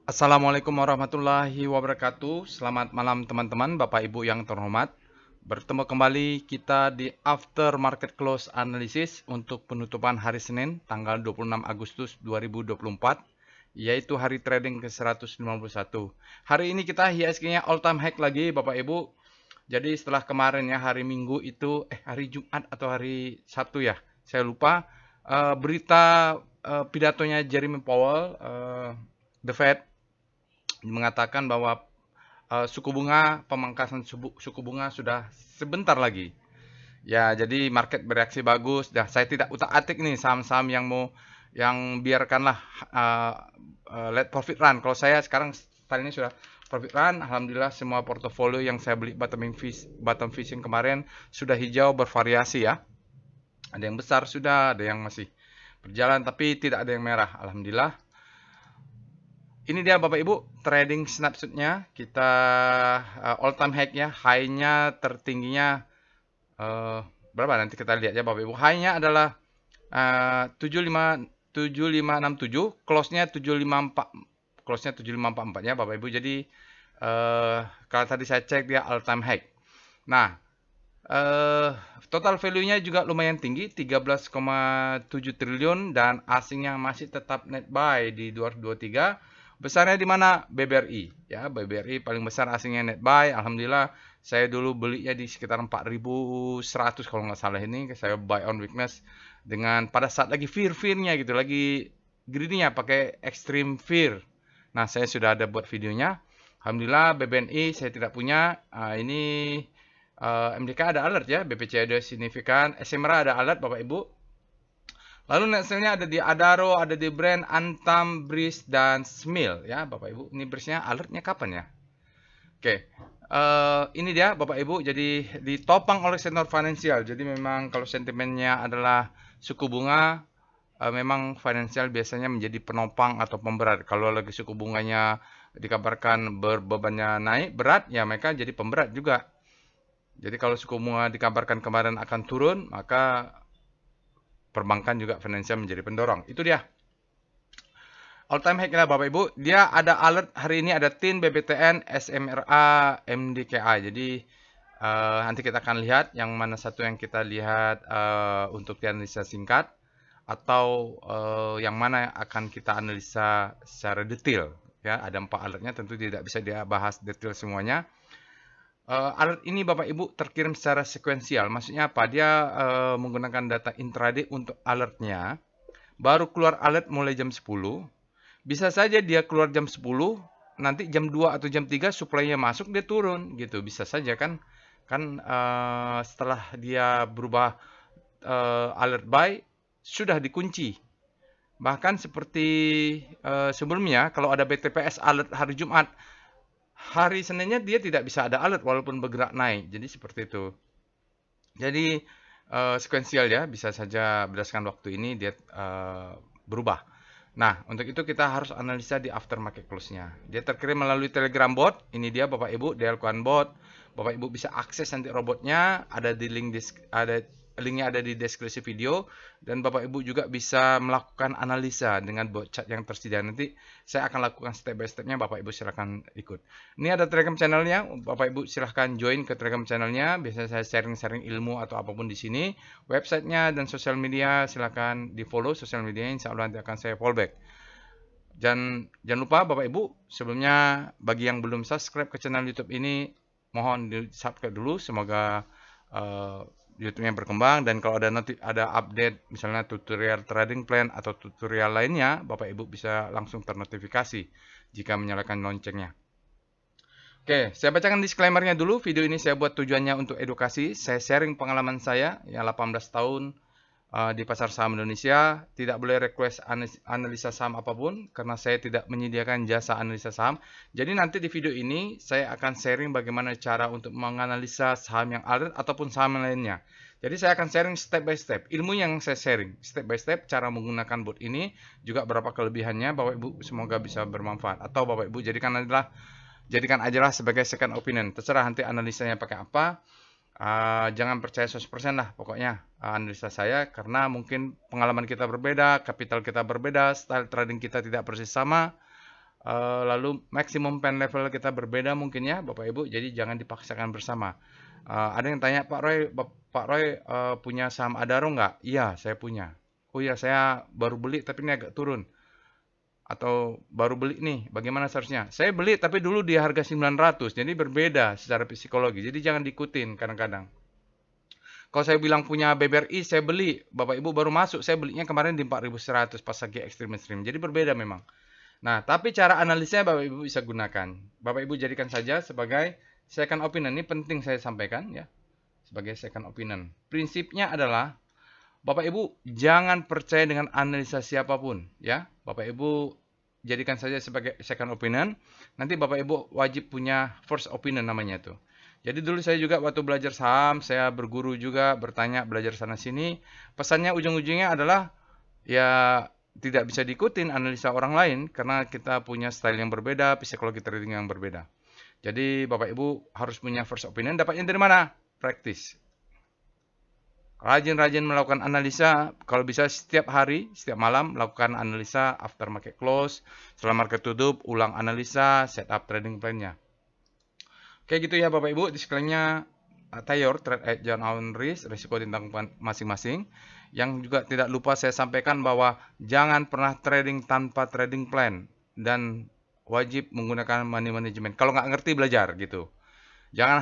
Assalamualaikum warahmatullahi wabarakatuh. Selamat malam teman-teman, Bapak Ibu yang terhormat. Bertemu kembali kita di After Market Close Analysis untuk penutupan hari Senin tanggal 26 Agustus 2024, yaitu hari trading ke-151. Hari ini kita IHSG-nya all time high lagi Bapak Ibu. Jadi setelah kemarin ya hari Minggu itu hari Jumat atau hari Sabtu ya, saya lupa, berita pidatonya Jeremy Powell, The Fed mengatakan bahwa suku bunga pemangkasan suku bunga sudah sebentar lagi. Ya, jadi market bereaksi bagus. Dah, saya tidak utak-atik nih saham-saham yang biarkanlah uh, let profit run. Kalau saya sekarang tadi ini sudah profit run, alhamdulillah semua portofolio yang saya beli bottom fishing kemarin sudah hijau bervariasi ya. Ada yang besar sudah, ada yang masih berjalan tapi tidak ada yang merah. Alhamdulillah. Ini dia Bapak Ibu, trading snapshotnya. Kita all time high-nya tertingginya berapa nanti kita lihat ya Bapak Ibu. High-nya adalah 7567, close-nya 754. Close-nya 7544 ya Bapak Ibu. Jadi kalau tadi saya cek dia all time high. Nah, total value-nya juga lumayan tinggi, 13,7 triliun dan asingnya masih tetap net buy di 223. Besarnya di mana? BBRI. Ya, BBRI paling besar asingnya net buy. Alhamdulillah, saya dulu belinya di sekitar 4.100 kalau nggak salah ini. Saya buy on weakness dengan pada saat lagi fear-fearnya gitu, lagi greedy-nya pakai extreme fear. Nah, saya sudah ada buat videonya. Alhamdulillah, BBNI saya tidak punya. Ini MDK ada alert ya, BPC ada signifikan, SMRA ada alert Bapak Ibu. Lalu net sale-nya ada di Adaro, ada di Brand, Antam, Breeze, dan Smil ya Bapak Ibu. Ini Breeze-nya alertnya kapan ya? Oke, ini dia Bapak Ibu. Jadi ditopang oleh sektor finansial. Jadi memang kalau sentimennya adalah suku bunga, memang finansial biasanya menjadi penopang atau pemberat. Kalau lagi suku bunganya dikabarkan bebannya naik berat, ya mereka jadi pemberat juga. Jadi kalau suku bunga dikabarkan kemarin akan turun, maka perbankan juga finansial menjadi pendorong. Itu dia. All time high lah Bapak Ibu. Dia ada alert hari ini ada TIN, BBTN, SMRA, MDKA. Jadi nanti kita akan lihat yang mana satu yang kita lihat untuk dianalisa singkat atau yang mana akan kita analisa secara detail. Ya, ada 4 alertnya, tentu tidak bisa dibahas detail semuanya. Alert ini Bapak Ibu terkirim secara sekuensial. Maksudnya apa? Dia menggunakan data intraday untuk alertnya. Baru keluar alert mulai jam 10. Bisa saja dia keluar jam 10, nanti jam 2 atau jam 3 supply-nya masuk dia turun gitu. Bisa saja kan. Kan setelah dia berubah alert buy sudah dikunci. Bahkan seperti sebelumnya kalau ada BTPS alert hari Jumat, hari Seninnya dia tidak bisa ada alert walaupun bergerak naik. Jadi seperti itu. Jadi sekuensial ya, bisa saja berdasarkan waktu ini dia berubah. Nah, untuk itu kita harus analisa di aftermarket close-nya. Dia terkirim melalui Telegram bot. Ini dia Bapak Ibu, Delquan bot. Bapak Ibu bisa akses nanti robotnya, ada di linknya ada di deskripsi video, dan Bapak Ibu juga bisa melakukan analisa dengan bot chat yang tersedia. Nanti saya akan lakukan step by stepnya, Bapak Ibu silahkan ikut. Ini ada Telegram channelnya, Bapak Ibu silahkan join ke Telegram channelnya. Biasanya saya sharing-sharing ilmu atau apapun di sini. Websitenya dan sosial media silahkan di follow sosial medianya, insya Allah nanti akan saya fallback. Dan jangan lupa Bapak Ibu, sebelumnya bagi yang belum subscribe ke channel YouTube ini, mohon di subscribe dulu. Semoga YouTube-nya berkembang, dan kalau ada update misalnya tutorial trading plan atau tutorial lainnya, Bapak Ibu bisa langsung ternotifikasi jika menyalakan loncengnya. Oke, saya bacakan disclaimer-nya dulu. Video ini saya buat tujuannya untuk edukasi. Saya sharing pengalaman saya yang 18 tahun di pasar saham Indonesia. Tidak boleh request analisa saham apapun karena saya tidak menyediakan jasa analisa saham. Jadi nanti di video ini saya akan sharing bagaimana cara untuk menganalisa saham yang alert ataupun saham lainnya. Jadi saya akan sharing step by step. Ilmu yang saya sharing step by step, cara menggunakan bot ini, juga berapa kelebihannya. Bapak Ibu semoga bisa bermanfaat. Atau Bapak Ibu jadikan ajalah sebagai second opinion. Terserah nanti analisanya pakai apa. Jangan percaya 100% lah pokoknya analisa saya, karena mungkin pengalaman kita berbeda, kapital kita berbeda, style trading kita tidak persis sama. lalu maximum pen level kita berbeda mungkin ya Bapak Ibu, jadi jangan dipaksakan bersama. Ada yang tanya, Pak Roy punya saham Adaro nggak? Iya, saya punya. Oh iya, saya baru beli tapi ini agak turun. Atau baru beli nih, bagaimana seharusnya? Saya beli tapi dulu di harga 900, jadi berbeda secara psikologi. Jadi jangan diikutin kadang-kadang. Kalau saya bilang punya BBRI, saya beli. Bapak Ibu baru masuk, saya belinya kemarin di 4.100 pas lagi ekstrim-ekstrim. Jadi berbeda memang. Nah, tapi cara analisanya Bapak Ibu bisa gunakan. Bapak Ibu jadikan saja sebagai second opinion. Ini penting saya sampaikan ya. Sebagai second opinion. Prinsipnya adalah Bapak Ibu jangan percaya dengan analisa siapapun ya. Bapak Ibu jadikan saja sebagai second opinion. Nanti Bapak Ibu wajib punya first opinion namanya tuh. Jadi dulu saya juga waktu belajar saham, saya berguru juga, bertanya, belajar sana sini. Pesannya ujung-ujungnya adalah ya tidak bisa diikutin analisa orang lain karena kita punya style yang berbeda, psikologi trading yang berbeda. Jadi Bapak Ibu harus punya first opinion. Dapatnya dari mana? Practice. Rajin-rajin melakukan analisa, kalau bisa setiap hari, setiap malam melakukan analisa after market close, setelah market tutup, ulang analisa, setup trading plan-nya. Oke gitu ya Bapak Ibu, disclaimer-nya Tayor trade at your own risk, risiko tentang masing-masing. Yang juga tidak lupa saya sampaikan bahwa jangan pernah trading tanpa trading plan dan wajib menggunakan money management. Kalau nggak ngerti belajar gitu. Jangan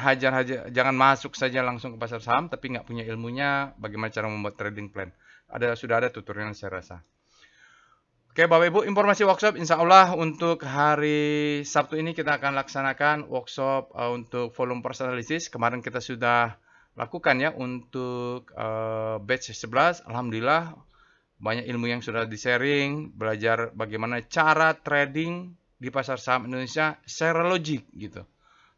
jangan masuk saja langsung ke pasar saham tapi nggak punya ilmunya bagaimana cara membuat trading plan. Sudah ada tutorial saya rasa. Oke Bapak Ibu, informasi workshop insya Allah untuk hari Sabtu ini kita akan laksanakan workshop untuk volume price analysis. Kemarin kita sudah lakukan ya untuk batch 11. Alhamdulillah banyak ilmu yang sudah di-sharing, belajar bagaimana cara trading di pasar saham Indonesia secara logik gitu.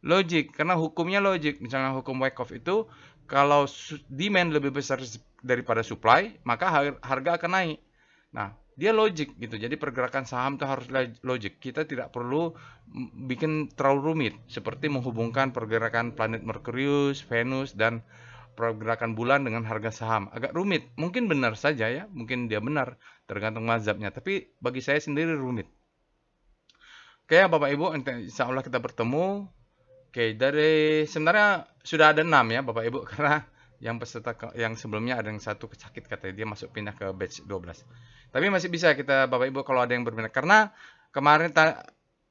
Logik, karena hukumnya logik. Misalnya hukum Wyckoff itu, kalau demand lebih besar daripada supply, maka harga akan naik. Nah, dia logik gitu. Jadi pergerakan saham itu harus logik. Kita tidak perlu bikin terlalu rumit. Seperti menghubungkan pergerakan planet Merkurius, Venus, dan pergerakan bulan dengan harga saham. Agak rumit. Mungkin benar saja ya. Mungkin dia benar. Tergantung mazhabnya. Tapi bagi saya sendiri rumit. Oke ya Bapak Ibu, insya Allah kita bertemu. Oke, dari sebenarnya sudah ada 6 ya Bapak Ibu karena yang peserta yang sebelumnya ada yang satu sakit katanya dia masuk pindah ke batch 12. Tapi masih bisa kita Bapak Ibu kalau ada yang berminat karena kemarin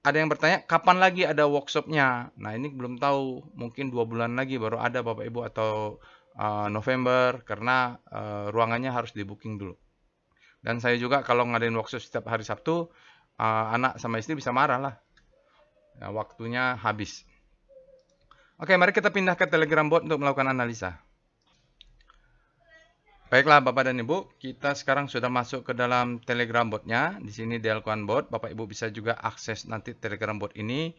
ada yang bertanya kapan lagi ada workshopnya. Nah ini belum tahu mungkin 2 bulan lagi baru ada Bapak Ibu atau November karena ruangannya harus di booking dulu. Dan saya juga kalau ngadain workshop setiap hari Sabtu anak sama istri bisa marah lah. Nah, waktunya habis. Oke, mari kita pindah ke Telegram bot untuk melakukan analisa. Baiklah Bapak dan Ibu, kita sekarang sudah masuk ke dalam Telegram botnya. Di sini Delquan bot. Bapak Ibu bisa juga akses nanti Telegram bot ini.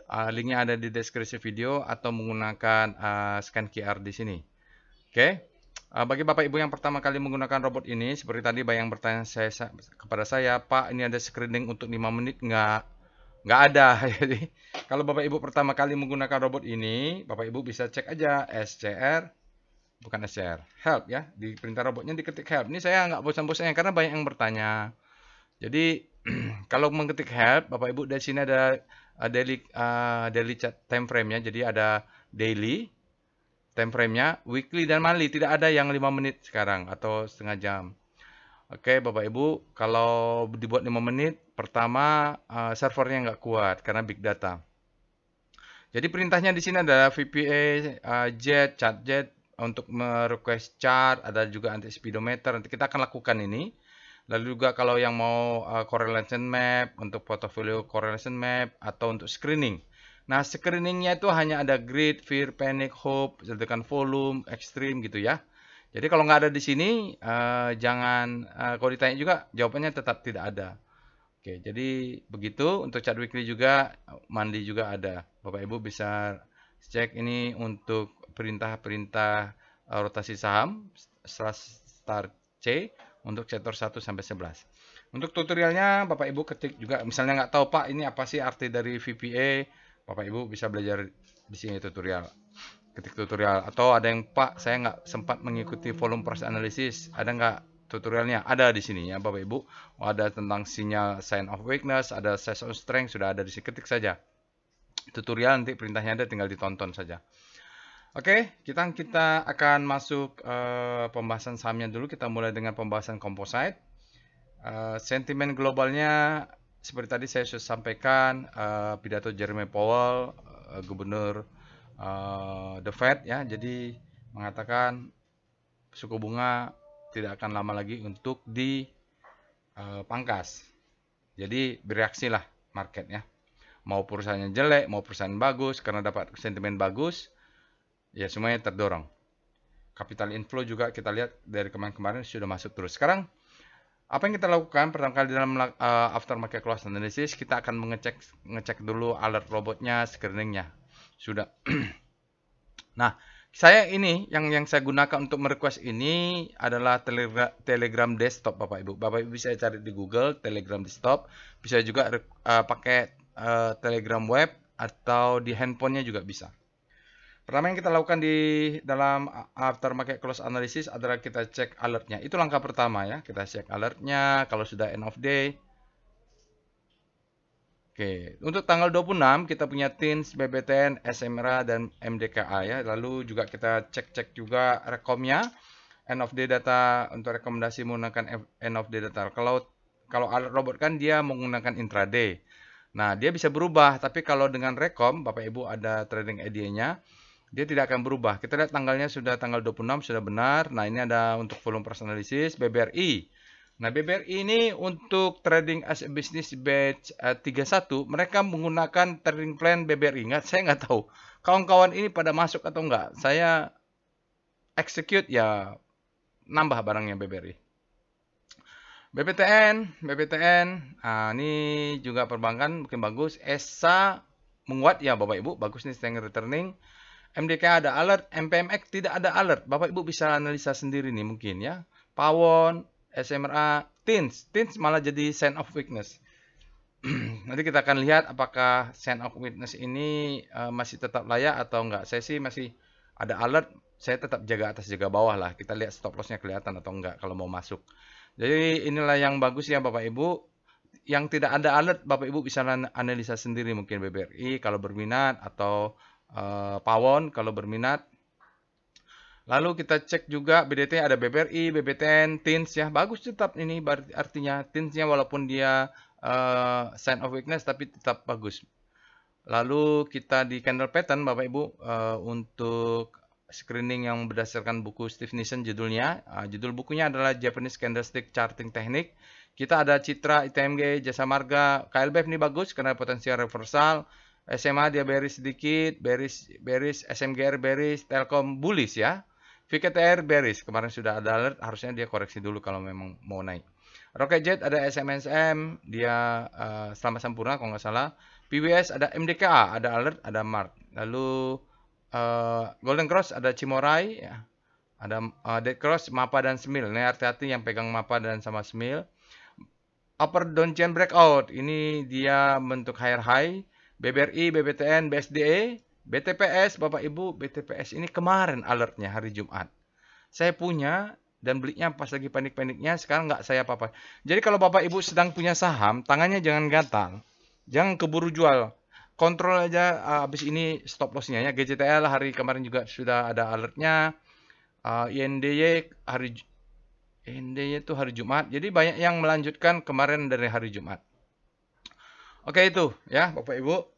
Linknya ada di deskripsi video atau menggunakan scan QR di sini. Oke. Bagi Bapak Ibu yang pertama kali menggunakan robot ini, seperti tadi yang bertanya kepada saya, Pak, ini ada screening untuk 5 menit nggak ada. Jadi kalau Bapak Ibu pertama kali menggunakan robot ini, Bapak Ibu bisa cek aja help ya, di perintah robotnya diketik help. Ini saya nggak bosan-bosannya karena banyak yang bertanya. Jadi kalau mengetik help, Bapak Ibu dari sini ada daily time frame-nya. Jadi ada daily time frame-nya, weekly dan monthly. Tidak ada yang 5 menit sekarang atau setengah jam. Oke Bapak Ibu, kalau dibuat 5 menit, pertama servernya nggak kuat karena big data. Jadi perintahnya di sini adalah VPA, jet, chart jet untuk merequest chart, ada juga anti speedometer. Nanti kita akan lakukan ini. Lalu juga kalau yang mau correlation map, untuk portfolio correlation map, atau untuk screening. Nah, screeningnya itu hanya ada grid, fear, panic, hope, sedangkan volume, extreme gitu ya. Jadi kalau nggak ada di sini, jangan, kalau ditanya juga, jawabannya tetap tidak ada. Oke, jadi begitu. Untuk chart weekly juga, monthly juga ada. Bapak Ibu bisa cek ini untuk perintah-perintah rotasi saham, start C, untuk sektor 1 sampai 11. Untuk tutorialnya, Bapak Ibu ketik juga, misalnya nggak tahu Pak, ini apa sih arti dari VPA, Bapak Ibu bisa belajar di sini tutorial. Ketik tutorial. Atau ada yang Pak, saya nggak sempat mengikuti volume price analysis, ada nggak tutorialnya ada di sini ya Bapak Ibu. Ada tentang sinyal sign of weakness, ada size of strength, sudah ada di sini. Ketik saja tutorial, nanti perintahnya ada, tinggal ditonton saja. Oke, kita akan masuk pembahasan sahamnya dulu. Kita mulai dengan pembahasan composite. Sentimen globalnya seperti tadi saya sudah sampaikan, pidato Jeremy Powell, gubernur The Fed ya, jadi mengatakan suku bunga tidak akan lama lagi untuk dipangkas. Jadi bereaksilah marketnya. Mau perusahaannya jelek, mau perusahaan bagus, karena dapat sentimen bagus, ya semuanya terdorong. Capital inflow juga kita lihat dari kemarin-kemarin sudah masuk terus. Sekarang apa yang kita lakukan pertama kali dalam after market close analysis, kita akan ngecek dulu alert robotnya, screeningnya. Sudah. Nah, saya ini yang saya gunakan untuk merequest ini adalah Telegram desktop Bapak Ibu. Bapak Ibu bisa cari di Google Telegram desktop, bisa juga pakai Telegram web atau di handphonenya juga bisa. Pertama yang kita lakukan di dalam after market close analysis adalah kita cek alertnya. Itu langkah pertama ya, kita cek alertnya kalau sudah end of day. Oke, untuk tanggal 26 kita punya TINS, BBTN, SMRA, dan MDKA ya. Lalu juga kita cek juga rekomnya, end of day data untuk rekomendasi menggunakan end of day data. Kalau alert robot kan dia menggunakan intraday. Nah, dia bisa berubah, tapi kalau dengan rekom, Bapak Ibu ada trading idea-nya, dia tidak akan berubah. Kita lihat tanggalnya sudah tanggal 26 sudah benar. Nah, ini ada untuk volume price analysis BBRI. Nah, BBRI ini untuk trading as a business batch 31, mereka menggunakan trading plan BBRI. Saya nggak tahu. Kawan-kawan ini pada masuk atau enggak. Saya execute ya nambah barangnya BBRI. BBTN, ini juga perbankan mungkin bagus. ESA menguat ya Bapak Ibu, bagus nih strength returning. MDK ada alert, MPMX tidak ada alert. Bapak Ibu bisa analisa sendiri nih mungkin ya. Pawon, SMRA, TINS malah jadi sign of weakness. Nanti kita akan lihat apakah sign of weakness ini masih tetap layak atau enggak. Saya sih masih ada alert, saya tetap jaga atas jaga bawah lah. Kita lihat stop lossnya kelihatan atau enggak kalau mau masuk. Jadi inilah yang bagus ya Bapak Ibu. Yang tidak ada alert, Bapak Ibu bisa analisa sendiri mungkin BBRI kalau berminat atau Pawon kalau berminat. Lalu kita cek juga BDT ada BBRI, BBTN, TINS ya. Bagus tetap ini artinya TINS-nya walaupun dia sign of weakness tapi tetap bagus. Lalu kita di candle pattern Bapak Ibu untuk screening yang berdasarkan buku Steve Nissen judulnya. Judul bukunya adalah Japanese Candlestick Charting Technique. Kita ada Citra, ITMG, Jasa Marga, KLBF ini bagus karena potensial reversal. SMA dia bearish sedikit, bearish, SMGR bearish, Telkom bullish ya. VKTR bearish, kemarin sudah ada alert, harusnya dia koreksi dulu kalau memang mau naik. Rocketjet ada SMSM, dia selamat sempurna kalau nggak salah. PWS ada MDKA, ada alert, ada mark. Lalu Golden Cross ada Cimorai, ya. Ada Dead Cross, MAPA dan Smil. Ini hati-hati yang pegang MAPA dan sama Smil. Upper downtrend breakout, ini dia bentuk higher high. BBRI, BBTN, BSDE, BTPS, Bapak Ibu, BTPS ini kemarin alertnya hari Jumat. Saya punya dan belinya pas lagi panik-paniknya, sekarang nggak saya apa-apa. Jadi kalau Bapak Ibu sedang punya saham, tangannya jangan gatal. Jangan keburu jual. Kontrol aja habis ini stop loss-nya ya. GJTL hari kemarin juga sudah ada alertnya. INDY itu hari Jumat. Jadi banyak yang melanjutkan kemarin dari hari Jumat. Oke itu ya Bapak Ibu.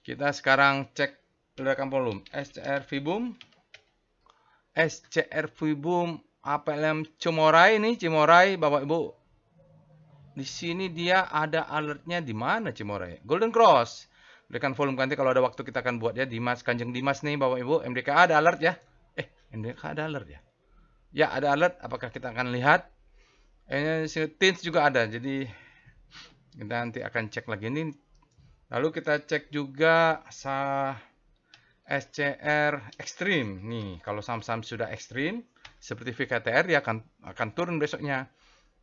Kita sekarang cek ledakan volume. SCR Vibum APLM Cimorai nih, Cimorai Bapak Ibu. Di sini dia ada alertnya di mana Cimorai? Golden Cross. Ledakan volume nanti kalau ada waktu kita akan buat ya. Dimas Kanjeng Dimas nih Bapak Ibu. MDKA ada alert ya. MDKA ada alert ya. Ya ada alert. Apakah kita akan lihat? Ini TINS juga ada. Jadi kita nanti akan cek lagi ini. Lalu kita cek juga SCR Extreme. Nih, kalau saham-saham sudah ekstrim seperti VKTR dia akan turun besoknya.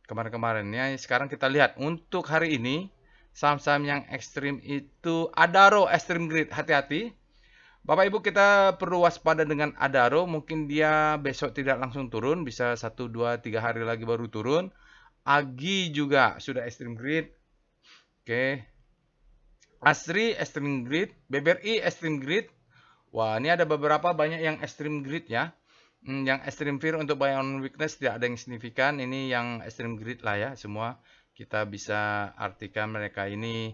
Kemarin-kemarin ya. Sekarang kita lihat untuk hari ini saham-saham yang ekstrim itu Adaro Extreme Grid. Hati-hati. Bapak Ibu, kita perlu waspada dengan Adaro. Mungkin dia besok tidak langsung turun, bisa 1, 2, 3 hari lagi baru turun. Agi juga sudah extreme grid. Oke. Asri extreme grid, BBRI extreme grid. Wah, ini ada beberapa banyak yang extreme grid ya. Yang extreme fear untuk buy on weakness tidak ada yang signifikan. Ini yang extreme grid lah ya semua. Kita bisa artikan mereka ini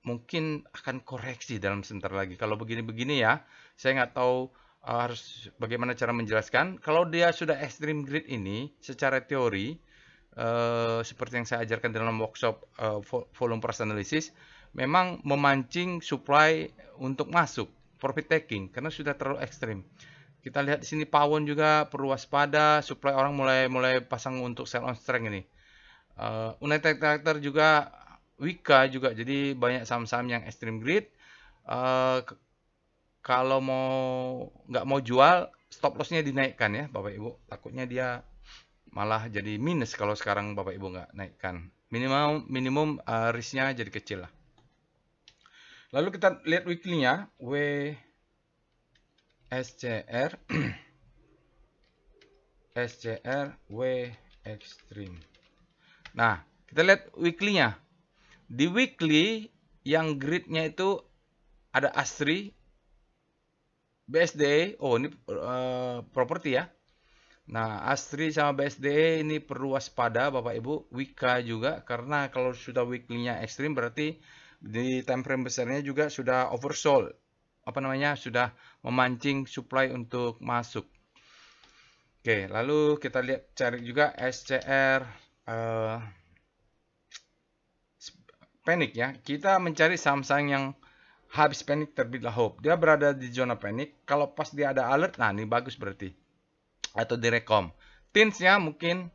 mungkin akan koreksi dalam sebentar lagi. Kalau begini-begini ya, saya nggak tahu harus bagaimana cara menjelaskan. Kalau dia sudah extreme grid ini, secara teori, seperti yang saya ajarkan dalam workshop volume price analysis, memang memancing supply untuk masuk, profit taking, karena sudah terlalu ekstrim. Kita lihat di sini Pawon juga perlu waspada, supply orang mulai pasang untuk sell on strength ini. United Tractor juga, Wika juga, jadi banyak saham-saham yang extreme grid. Kalau nggak mau jual, stop lossnya dinaikkan ya Bapak Ibu. Takutnya dia malah jadi minus kalau sekarang Bapak Ibu nggak naikkan. Minimum risknya jadi kecil lah. Lalu kita lihat weekly-nya, SCR, SCR, W Extreme. Nah, kita lihat weekly-nya. Di weekly, yang grid-nya itu ada Asri, BSD, oh ini properti ya. Nah, Asri sama BSD ini perlu waspada Bapak Ibu. Wika juga, karena kalau sudah weekly-nya ekstrim berarti di time frame besarnya juga sudah oversold. Sudah memancing supply untuk masuk. Oke, lalu kita lihat cari juga SCR panic ya. Kita mencari saham-saham yang habis panic terbitlah hope. Dia berada di zona panic. Kalau pas dia ada alert, nah ini bagus berarti. Atau direkom. Tinsnya mungkin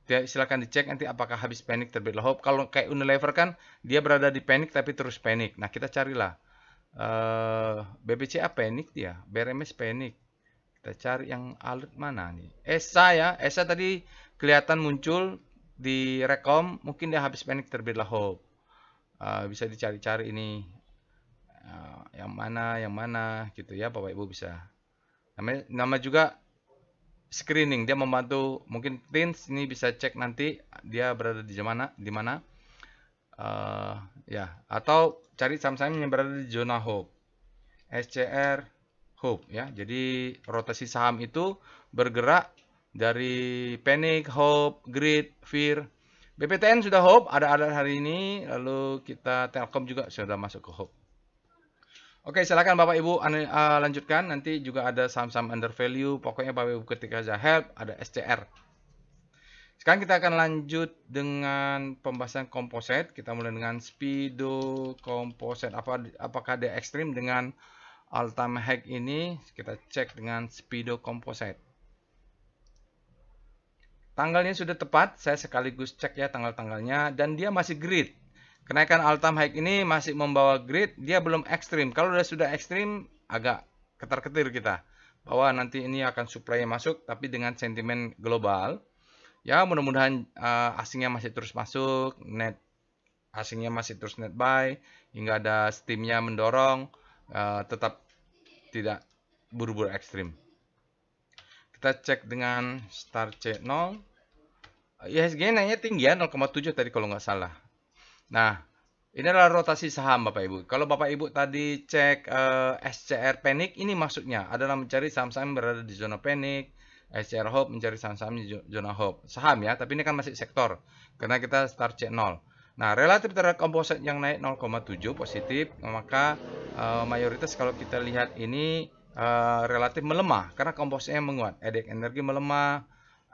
silakan dicek nanti apakah habis panic terbitlah hope. Kalau kayak Unilever kan dia berada di panic tapi terus panic. Nah kita carilah BBCA panic dia, BRMS panic. Kita cari yang alert mana nih? ESA ya, ESA tadi kelihatan muncul di rekom, mungkin dia habis panic terbitlah hope. Bisa dicari-cari ini yang mana gitu ya Bapak Ibu bisa. Nama juga screening, dia membantu mungkin Tins ini bisa cek nanti dia berada di mana ya, atau cari saham-saham yang berada di zona hope. SCR hope ya. Jadi rotasi saham itu bergerak dari panic, hope, greed, fear. BPTN sudah hope, ada hari ini, lalu kita Telkom juga sudah masuk ke hope. Oke, silakan Bapak Ibu lanjutkan. Nanti juga ada saham-saham under value. Pokoknya Bapak Ibu ketika ada help, ada SCR. Sekarang kita akan lanjut dengan pembahasan komposit. Kita mulai dengan Speedo Composite. Apakah dia ekstrim dengan all-time high ini? Kita cek dengan Speedo Composite. Tanggalnya sudah tepat. Saya sekaligus cek ya tanggal-tanggalnya. Dan dia masih grid. Kenaikan all-time high ini masih membawa grid, dia belum ekstrim. Kalau sudah ekstrim, agak ketar-ketir kita. Bahwa nanti ini akan supply masuk, tapi dengan sentimen global. Ya, mudah-mudahan asingnya masih terus masuk, asingnya masih terus net buy, hingga ada steamnya mendorong, tetap tidak buru-buru ekstrim. Kita cek dengan star C0. IHSG naiknya tinggi ya, 0,7 tadi kalau nggak salah. Nah, ini adalah rotasi saham Bapak Ibu. Kalau Bapak Ibu tadi cek SCR panic, ini maksudnya adalah mencari saham-saham yang berada di zona panic. SCR hope mencari saham-saham di zona hope. Saham ya, tapi ini kan masih sektor. Karena kita start C0. Nah, relatif terhadap komposit yang naik 0,7 positif, maka mayoritas kalau kita lihat ini relatif melemah. Karena kompositnya menguat. EDX energi melemah,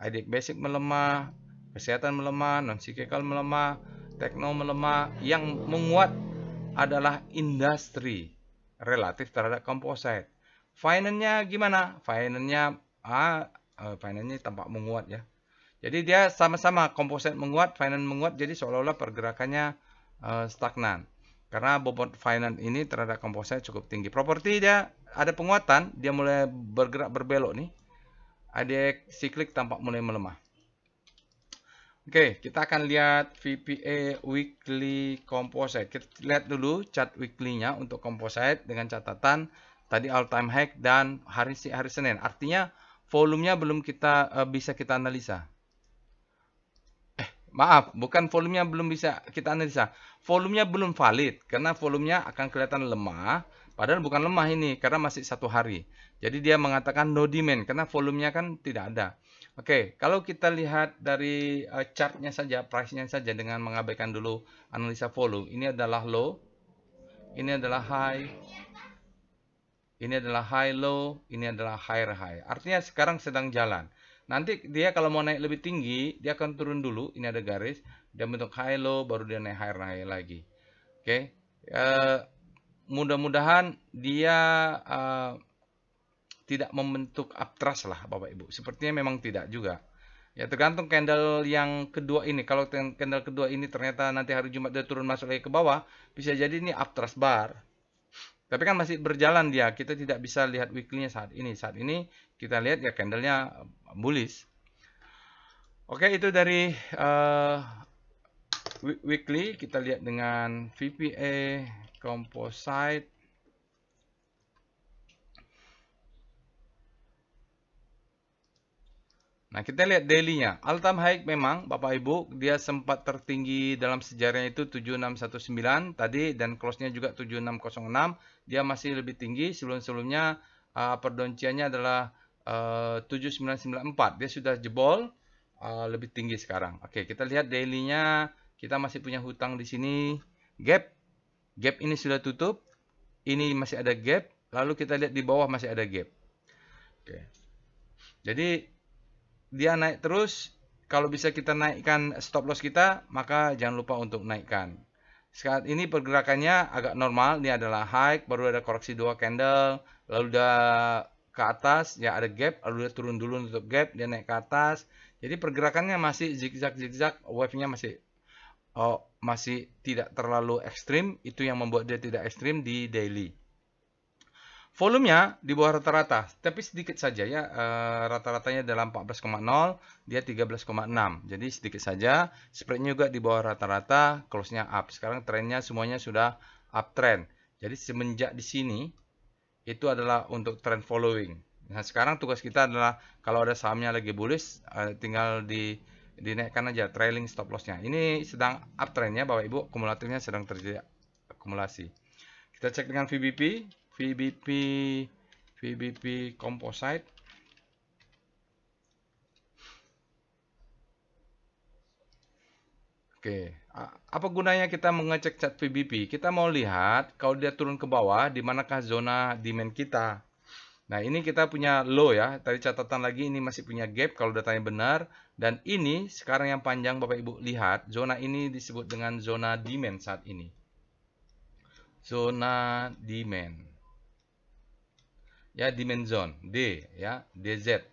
EDX basic melemah, kesehatan melemah, non-cyclical melemah, tekno melemah. Yang menguat adalah industri relatif terhadap komposit. Finance-nya gimana? Finance-nya tampak menguat ya. Jadi dia sama-sama komposit menguat, finance menguat, jadi seolah-olah pergerakannya stagnan. Karena bobot finance ini terhadap komposit cukup tinggi. Properti dia ada penguatan, dia mulai bergerak berbelok nih. ADX siklik tampak mulai melemah. Oke, kita akan lihat VPA Weekly Composite. Kita lihat dulu chart weekly-nya untuk composite dengan catatan tadi all time high dan hari Senin. Artinya volumenya belum kita bisa kita analisa. Maaf, bukan volumenya belum bisa kita analisa. Volumenya belum valid karena volumenya akan kelihatan lemah. Padahal bukan lemah ini karena masih 1 hari. Jadi dia mengatakan no demand karena volumenya kan tidak ada. Oke, kalau kita lihat dari chartnya saja, price-nya saja dengan mengabaikan dulu analisa volume. Ini adalah low, ini adalah high, ini adalah high low, ini adalah higher high. Artinya sekarang sedang jalan. Nanti dia kalau mau naik lebih tinggi, dia akan turun dulu. Ini ada garis, dia bentuk high low, baru dia naik higher high lagi. Oke, mudah-mudahan dia tidak membentuk uptrust lah Bapak Ibu. Sepertinya memang tidak juga. Ya tergantung candle yang kedua ini. Kalau candle kedua ini ternyata nanti hari Jumat dia turun masuk lagi ke bawah, bisa jadi ini uptrust bar. Tapi kan masih berjalan dia. Kita tidak bisa lihat weekly-nya saat ini. Saat ini kita lihat ya candlenya bullish. Oke, itu dari weekly. Kita lihat dengan VPA Composite. Nah, kita lihat daily-nya. All time high memang, Bapak Ibu, dia sempat tertinggi dalam sejarahnya itu 7619 tadi dan close-nya juga 7606. Dia masih lebih tinggi. Sebelum-sebelumnya perdonciannya adalah 7994. Dia sudah jebol lebih tinggi sekarang. Oke, kita lihat daily-nya. Kita masih punya hutang di sini. Gap. Gap ini sudah tutup. Ini masih ada gap. Lalu kita lihat di bawah masih ada gap. Oke. Jadi dia naik terus, kalau bisa kita naikkan stop loss kita, maka jangan lupa untuk naikkan. Saat ini pergerakannya agak normal, ini adalah high, baru ada koreksi 2 candle, lalu udah ke atas, ya ada gap, lalu dia turun dulu untuk gap, dia naik ke atas. Jadi pergerakannya masih zigzag, wave-nya masih tidak terlalu ekstrim, itu yang membuat dia tidak ekstrim di daily. Volumenya di bawah rata-rata, tapi sedikit saja ya. Rata-ratanya dalam 14,0, dia 13,6. Jadi sedikit saja. Spreadnya juga di bawah rata-rata, close-nya up. Sekarang trennya semuanya sudah uptrend. Jadi semenjak di sini, itu adalah untuk trend following. Nah sekarang tugas kita adalah kalau ada sahamnya lagi bullish, tinggal dinaikkan aja trailing stop loss-nya. Ini sedang uptrend ya Bapak Ibu, kumulatifnya sedang terjadi akumulasi. Kita cek dengan VBP Composite. Oke, apa gunanya kita mengecek chart VBP? Kita mau lihat kalau dia turun ke bawah, di manakah zona demand kita. Nah, ini kita punya low ya. Tadi catatan lagi ini masih punya gap kalau datanya benar. Dan ini sekarang yang panjang Bapak Ibu lihat, zona ini disebut dengan zona demand saat ini. Zona demand. Ya, demand zone, D ya, DZ.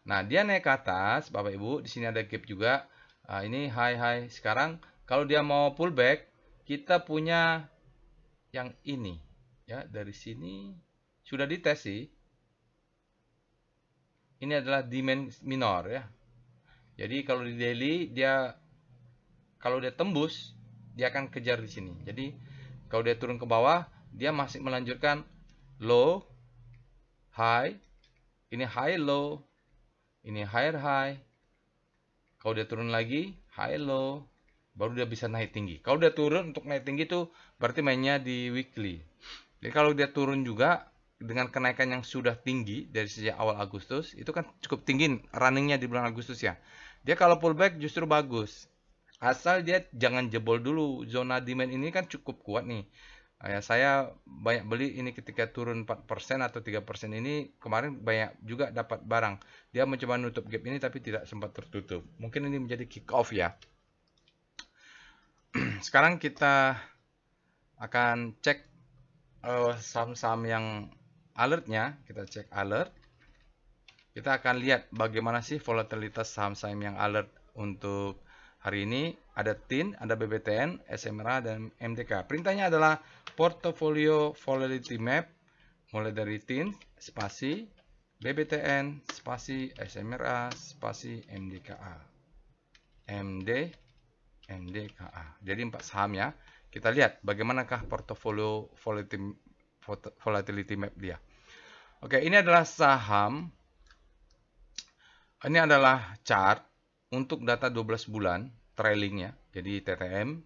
Nah, dia naik ke atas, Bapak Ibu, di sini ada gap juga. Ini high. Sekarang kalau dia mau pullback, kita punya yang ini. Ya, dari sini sudah dites sih. Ini adalah demand minor ya. Jadi kalau di daily kalau dia tembus, dia akan kejar di sini. Jadi kalau dia turun ke bawah, dia masih melanjutkan low, high, ini high low, ini higher high. Kalau dia turun lagi, high low, baru dia bisa naik tinggi. Kalau dia turun untuk naik tinggi itu berarti mainnya di weekly. Jadi kalau dia turun juga dengan kenaikan yang sudah tinggi dari sejak awal Agustus, itu kan cukup tinggi runningnya di bulan Agustus ya. Dia kalau pullback justru bagus. Asal dia jangan jebol dulu. Zona demand ini kan cukup kuat nih. Ya, saya banyak beli ini ketika turun 4% atau 3% ini kemarin banyak juga dapat barang. Dia mencoba nutup gap ini tapi tidak sempat tertutup. Mungkin ini menjadi kick off ya. Sekarang kita akan cek saham-saham yang alertnya. Kita cek alert. Kita akan lihat bagaimana sih volatilitas saham-saham yang alert untuk hari ini. Ada TIN, ada BBTN, SMRA, dan MDK. Perintahnya adalah Portfolio Volatility Map, mulai dari TIN, spasi, BBTN, spasi, SMRA, spasi, MDKA. MDKA. Jadi 4 saham ya. Kita lihat bagaimanakah portofolio volatility map dia. Oke, ini adalah saham. Ini adalah chart untuk data 12 bulan trailing ya. Jadi TTM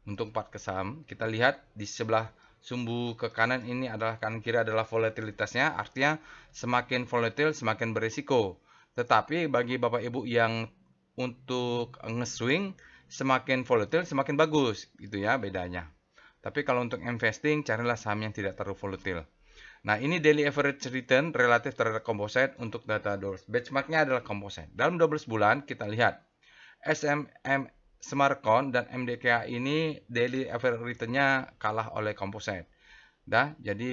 untuk 4 saham. Kita lihat di sebelah sumbu ke kanan ini adalah kanan kiri adalah volatilitasnya. Artinya semakin volatil semakin berisiko. Tetapi bagi Bapak Ibu yang untuk nge-swing semakin volatil semakin bagus gitu ya bedanya. Tapi kalau untuk investing carilah saham yang tidak terlalu volatil. Nah, ini daily average return relatif terhadap composite untuk data 12. Benchmarknya adalah composite. Dalam 12 bulan, kita lihat SMM Smartcon dan MDKA ini daily average return-nya kalah oleh composite. Jadi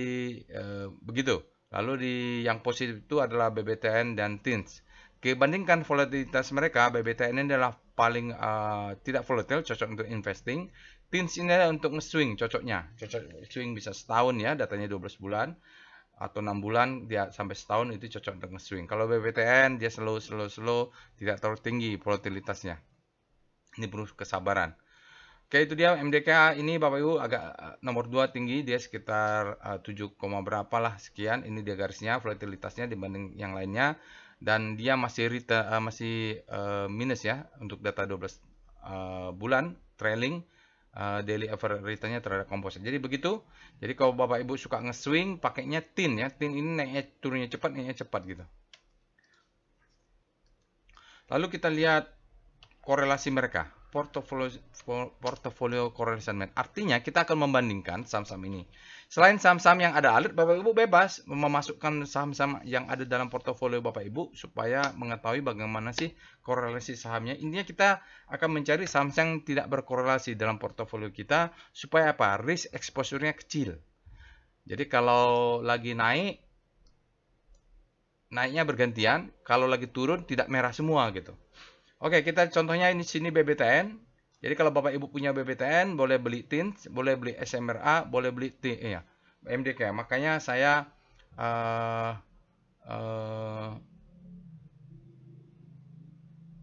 begitu. Lalu di yang positif itu adalah BBTN dan TINS. Dibandingkan volatilitas mereka, BBTN ini adalah paling tidak volatil, cocok untuk investing. TINS ini adalah untuk nge-swing, cocoknya. Cocok swing bisa setahun ya, datanya 12 bulan. Atau 6 bulan, dia sampai setahun itu cocok untuk nge-swing. Kalau BBTN, dia slow, tidak terlalu tinggi volatilitasnya. Ini perlu kesabaran. Oke, itu dia MDKA ini Bapak Ibu agak nomor 2 tinggi, dia sekitar 7, berapa lah sekian. Ini dia garisnya, volatilitasnya dibanding yang lainnya. Dan dia masih minus ya untuk data 12 bulan trailing daily average return-nya terhadap composite. Jadi begitu. Jadi kalau Bapak Ibu suka nge-swing pakainya TIN ya. TIN ini naiknya turunnya cepat, naiknya cepat gitu. Lalu kita lihat korelasi mereka. Portfolio correlation map. Artinya kita akan membandingkan saham-saham ini. Selain saham-saham yang ada alert, Bapak Ibu bebas memasukkan saham-saham yang ada dalam portofolio Bapak Ibu supaya mengetahui bagaimana sih korelasi sahamnya. Intinya kita akan mencari saham yang tidak berkorelasi dalam portofolio kita supaya apa? Risk exposure-nya kecil. Jadi kalau lagi naik, naiknya bergantian. Kalau lagi turun tidak merah semua gitu. Oke, kita contohnya ini sini BBTN. Jadi kalau Bapak Ibu punya BBTN, boleh beli TINS, boleh beli SMRA, boleh beli MDK. Makanya saya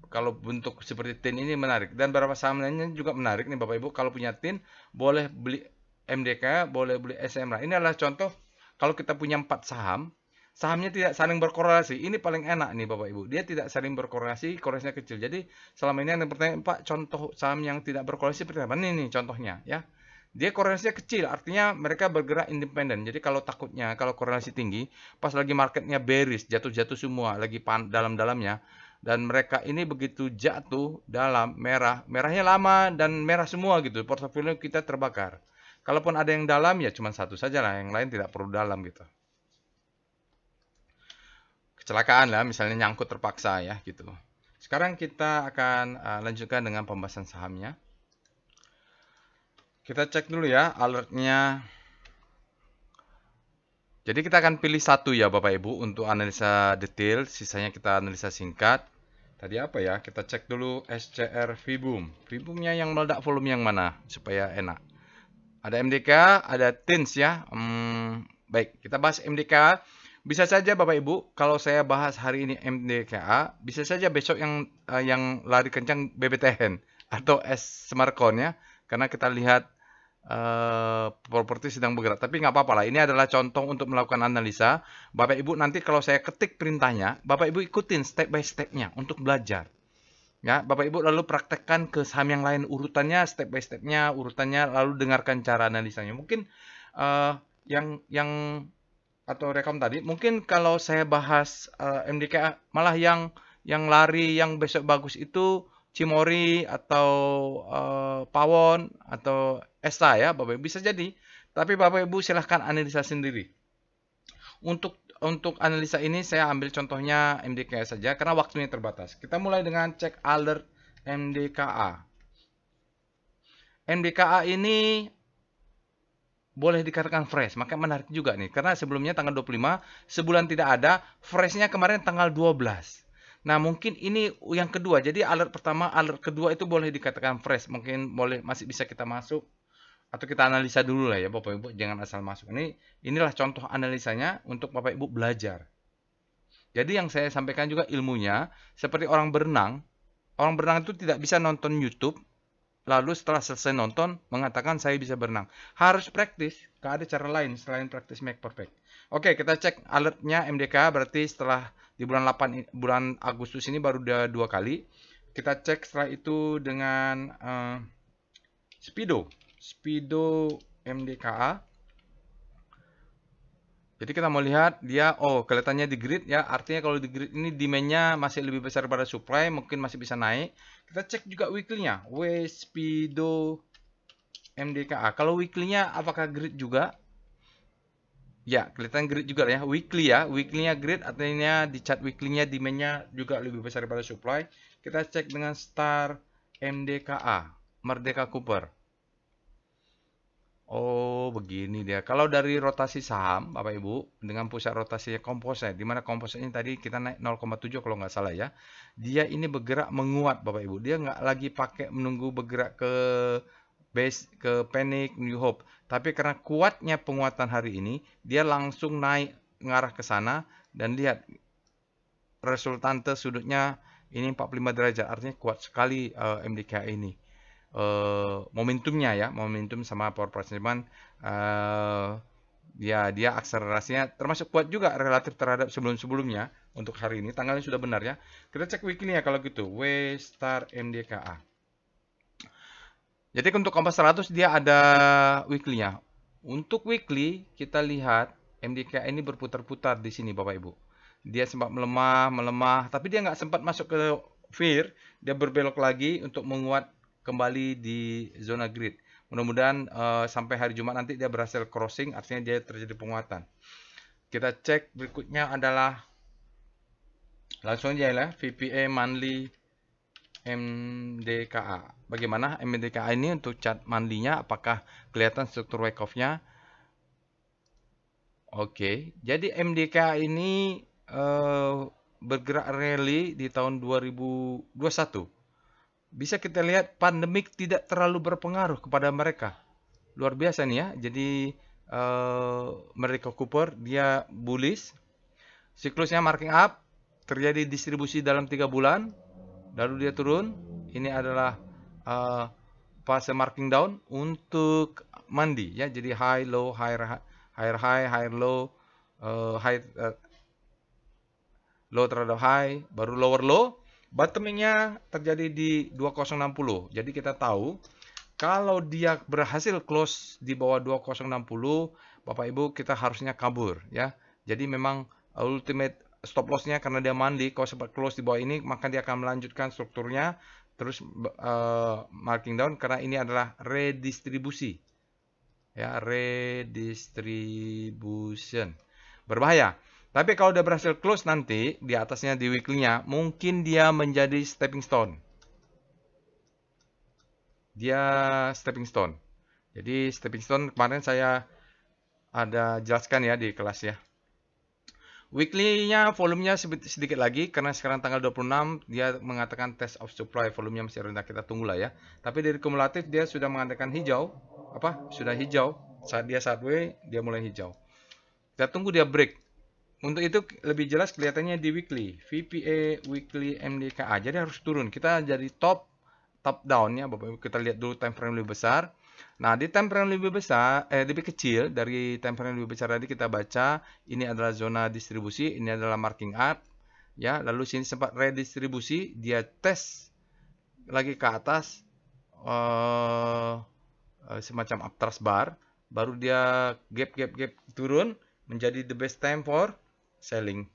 kalau bentuk seperti TIN ini menarik. Dan beberapa saham lainnya juga menarik nih Bapak Ibu. Kalau punya TIN, boleh beli MDK, boleh beli SMRA. Ini adalah contoh kalau kita punya 4 saham. Sahamnya tidak saling berkorelasi. Ini paling enak nih Bapak Ibu. Dia tidak saling berkorelasi, korelasinya kecil. Jadi selama ini yang pertanyaan, Pak, contoh saham yang tidak berkorelasi seperti apa? Ini nih contohnya ya. Dia korelasinya kecil, artinya mereka bergerak independen. Jadi kalau takutnya, kalau korelasi tinggi, pas lagi marketnya bearish, jatuh-jatuh semua, lagi dalam-dalamnya, dan mereka ini begitu jatuh dalam merahnya lama dan merah semua gitu. Portofolio kita terbakar. Kalaupun ada yang dalam ya cuma satu saja lah, yang lain tidak perlu dalam gitu. Kecelakaan lah, misalnya nyangkut terpaksa ya gitu. Sekarang kita akan lanjutkan dengan pembahasan sahamnya. Kita cek dulu ya alertnya. Jadi kita akan pilih satu ya Bapak Ibu untuk analisa detail, sisanya kita analisa singkat. Tadi apa ya? Kita cek dulu SCR VBOOM. VBOOM-nya yang meledak volume yang mana supaya enak. Ada MDK, ada TINS ya. Baik, kita bahas MDK. Bisa saja Bapak Ibu, kalau saya bahas hari ini MDKA, bisa saja besok yang lari kencang BBTN atau Smartcon ya, karena kita lihat properti sedang bergerak. Tapi nggak apa-apa lah, ini adalah contoh untuk melakukan analisa. Bapak Ibu nanti kalau saya ketik perintahnya, Bapak Ibu ikutin step by step-nya untuk belajar. Ya, Bapak Ibu lalu praktekkan ke saham yang lain urutannya, step by step-nya, urutannya, lalu dengarkan cara analisanya. Mungkin yang atau rekam tadi, mungkin kalau saya bahas MDK malah yang lari yang besok bagus itu Cimori atau Pawon atau Esta ya Bapak Ibu, bisa jadi. Tapi Bapak Ibu silahkan analisa sendiri. Untuk analisa ini saya ambil contohnya MDKA saja karena waktunya terbatas. Kita mulai dengan cek alert MDKA. MDKA ini boleh dikatakan fresh, maka menarik juga nih. Karena sebelumnya tanggal 25, sebulan tidak ada, freshnya kemarin tanggal 12. Nah mungkin ini yang kedua, jadi alert pertama, alert kedua itu boleh dikatakan fresh. Mungkin masih bisa kita masuk, atau kita analisa dulu lah ya Bapak Ibu, jangan asal masuk. Inilah contoh analisanya untuk Bapak Ibu belajar. Jadi yang saya sampaikan juga ilmunya, seperti orang berenang, orang berenang itu tidak bisa nonton YouTube, lalu setelah selesai nonton mengatakan saya bisa berenang. Harus praktis. Gak ada cara lain selain praktis make perfect. Oke, kita cek alertnya MDK. Berarti setelah di bulan 8, bulan Agustus ini baru ada 2 kali. Kita cek setelah itu dengan Speedo MDKA. Jadi kita mau lihat dia, kelihatannya di grid ya. Artinya kalau di grid ini demand-nya masih lebih besar daripada supply, mungkin masih bisa naik. Kita cek juga weekly-nya, Speedo MDKA. Kalau weekly-nya apakah grid juga? Ya, kelihatan grid juga ya. Weekly ya, weekly-nya grid artinya di chart weekly-nya demand-nya juga lebih besar daripada supply. Kita cek dengan Star MDKA, Merdeka Cooper. Oh, begini dia. Kalau dari rotasi saham, Bapak Ibu, dengan pusat rotasinya composite, di mana composite ini tadi kita naik 0,7 kalau nggak salah ya. Dia ini bergerak menguat, Bapak Ibu. Dia nggak lagi pakai menunggu bergerak ke base, ke panic, new hope. Tapi karena kuatnya penguatan hari ini, dia langsung naik ngarah ke sana. Dan lihat, resultante sudutnya ini 45 derajat. Artinya kuat sekali MDK ini. Momentumnya ya, momentum sama power price demand, dia akselerasinya termasuk kuat juga relatif terhadap sebelum-sebelumnya untuk hari ini. Tanggalnya sudah benar ya. Kita cek weekly ya kalau gitu. W Star MDKA. Jadi untuk Kompas 100 dia ada weekly-nya. Untuk weekly kita lihat MDKA ini berputar-putar di sini Bapak Ibu. Dia sempat melemah, tapi dia nggak sempat masuk ke fear. Dia berbelok lagi untuk menguat kembali di zona grid. Mudah-mudahan sampai hari Jumat nanti dia berhasil crossing, artinya dia terjadi penguatan. Kita cek berikutnya adalah langsung aja ya, VPA monthly MDKA. Bagaimana MDKA ini untuk chart monthly-nya? Apakah kelihatan struktur wake off-nya? Oke, jadi MDKA ini bergerak rally di tahun 2021. Bisa kita lihat pandemik tidak terlalu berpengaruh kepada mereka. Luar biasa nih ya. Jadi Merdeka Cooper dia bullish. Siklusnya marking up. Terjadi distribusi dalam 3 bulan. Lalu dia turun. Ini adalah fase marking down untuk mandi ya. Jadi high, low, higher high, higher low, low terhadap high, baru lower low. Bottomingnya terjadi di 2060. Jadi kita tahu kalau dia berhasil close di bawah 2060, Bapak Ibu kita harusnya kabur ya. Jadi memang ultimate stop loss-nya karena dia mandi, kalau sempat close di bawah ini maka dia akan melanjutkan strukturnya terus marking down karena ini adalah redistribusi. Ya, redistribution. Berbahaya. Tapi kalau dia berhasil close nanti, di atasnya di weekly-nya, mungkin dia menjadi stepping stone. Dia stepping stone. Jadi stepping stone kemarin saya ada jelaskan ya di kelas ya. Weekly-nya volumenya sedikit lagi, karena sekarang tanggal 26, dia mengatakan test of supply, volumenya masih rendah, kita tunggulah ya. Tapi dari kumulatif dia sudah mengatakan hijau, sudah hijau, saat dia sideways, dia mulai hijau. Kita tunggu dia break. Untuk itu lebih jelas kelihatannya di weekly, VPA weekly MDKA. Jadi harus turun. Kita jadi top down ya, Bapak Ibu. Kita lihat dulu time frame lebih besar. Nah, di time frame lebih besar, lebih kecil dari time frame lebih besar tadi kita baca ini adalah zona distribusi, ini adalah marking up. Ya, lalu sini sempat redistribusi, dia tes lagi ke atas semacam uptrust bar, baru dia gap turun menjadi the best time for selling.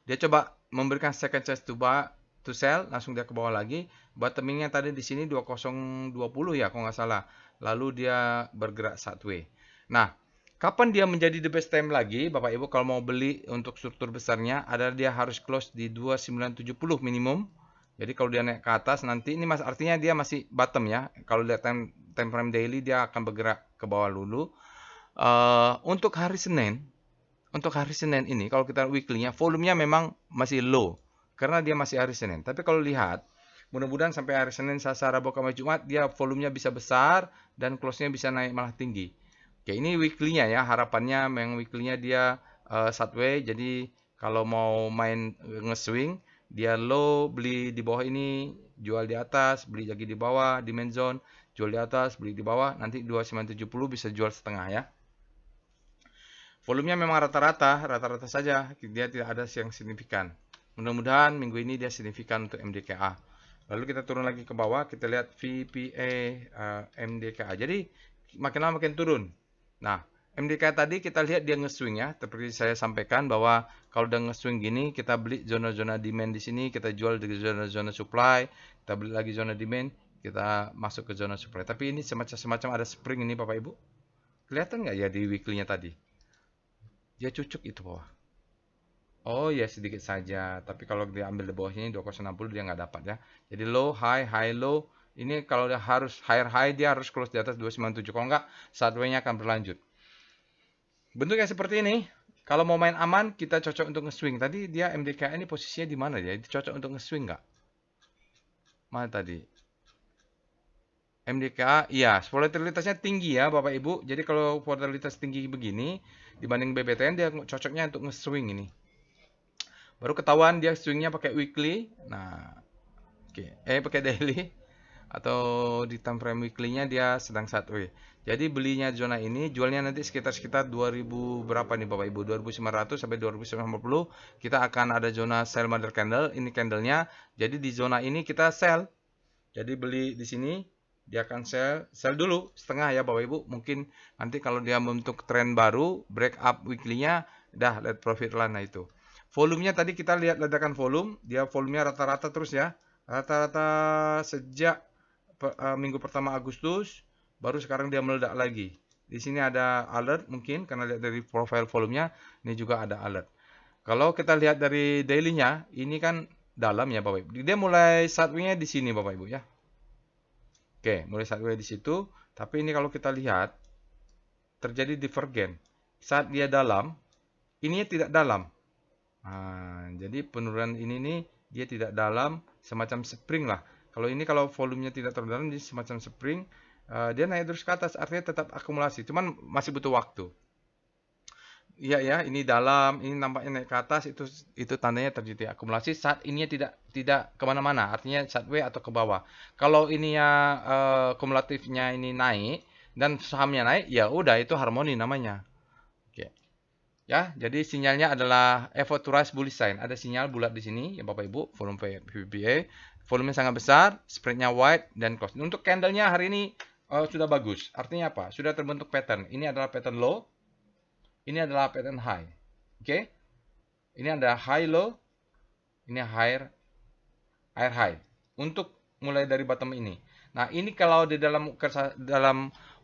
Dia coba memberikan second chance to sell, langsung dia ke bawah lagi. Bottomingnya tadi di sini 2020 ya kalau nggak salah. Lalu dia bergerak sideways. Nah, kapan dia menjadi the best time lagi, Bapak Ibu kalau mau beli untuk struktur besarnya, adalah dia harus close di 2970 minimum. Jadi kalau dia naik ke atas nanti ini artinya dia masih bottom ya. Kalau lihat time frame daily dia akan bergerak ke bawah dulu. Untuk hari Senin ini kalau kita weekly-nya volumenya memang masih low karena dia masih hari Senin. Tapi kalau lihat mudah-mudahan sampai hari Senin, Selasa, Rabu, Kamis, Jumat dia volumenya bisa besar dan close-nya bisa naik malah tinggi. Oke, ini weekly-nya ya. Harapannya memang weekly-nya dia sideways. Jadi kalau mau main nge-swing dia low, beli di bawah ini, jual di atas, beli lagi di bawah, demand zone, jual di atas, beli di bawah, nanti 2970 bisa jual setengah ya. Volumenya memang rata-rata saja, dia tidak ada yang signifikan. Mudah-mudahan minggu ini dia signifikan untuk MDKA. Lalu kita turun lagi ke bawah, kita lihat VPA MDKA. Jadi makin lama makin turun. Nah, MDKA tadi kita lihat dia nge-swing ya, seperti saya sampaikan bahwa kalau udah nge-swing gini, kita beli zona-zona demand di sini, kita jual di zona-zona supply, kita beli lagi zona demand, kita masuk ke zona supply. Tapi ini semacam ada spring ini Bapak Ibu. Kelihatan nggak ya di weekly-nya tadi? Dia cucuk itu bawah. Oh ya sedikit saja, tapi kalau dia ambil di bawah sini 2060 dia nggak dapat ya. Jadi low, high, low. Ini kalau dia harus higher high dia harus close di atas 297. Kalau nggak, sideways-nya akan berlanjut. Bentuknya seperti ini. Kalau mau main aman, kita cocok untuk nge-swing. Tadi dia MDKA ini posisinya di mana ya? Cocok untuk nge-swing nggak? Mana tadi? MDKA, iya, volatilitasnya tinggi ya Bapak Ibu. Jadi kalau volatilitas tinggi begini, dibanding BBTN dia cocoknya untuk nge-swing ini. Baru ketahuan dia swingnya pakai weekly. Nah, oke, pakai daily atau di time frame weekly-nya dia sedang sideways. Jadi belinya zona ini, jualnya nanti sekitar 2000 berapa nih Bapak Ibu? 2900 sampai 2950. Kita akan ada zona sell mother candle, ini candlenya. Jadi di zona ini kita sell. Jadi beli di sini, dia akan sell dulu setengah ya Bapak Ibu. Mungkin nanti kalau dia membentuk tren baru, break up weekly-nya, dah let profit lah. Nah itu. Volumenya tadi kita lihat ledakan volume, dia volumenya rata-rata terus ya. Rata-rata sejak minggu pertama Agustus, baru sekarang dia meledak lagi. Di sini ada alert mungkin, karena lihat dari profile volumenya, ini juga ada alert. Kalau kita lihat dari daily-nya, ini kan dalam ya Bapak Ibu. Dia mulai sideways-nya di sini Bapak Ibu ya. Oke, mulai sideways di situ. Tapi ini kalau kita lihat, terjadi divergen. Saat dia dalam, ininya tidak dalam. Nah, jadi penurunan ini nih, dia tidak dalam, semacam spring lah. Kalau volumenya tidak terlalu dalam, jadi semacam spring, dia naik terus ke atas, artinya tetap akumulasi, cuman masih butuh waktu. Iya ya, ini dalam, ini nampaknya naik ke atas, itu tandanya terjadi akumulasi. Saat ini tidak kemana-mana, artinya sideways atau ke bawah. Kalau ininya kumulatifnya ini naik dan sahamnya naik, ya udah itu harmoni namanya. Oke. Ya, jadi sinyalnya adalah effort to rise bullish sign. Ada sinyal bulat di sini ya Bapak Ibu, volume VPA. Volumenya sangat besar, spreadnya wide dan close. Untuk candlenya hari ini sudah bagus. Artinya apa? Sudah terbentuk pattern. Ini adalah pattern low. Ini adalah pattern high. Oke? Ini ada high low. Ini higher high. Untuk mulai dari bottom ini. Nah, ini kalau di dalam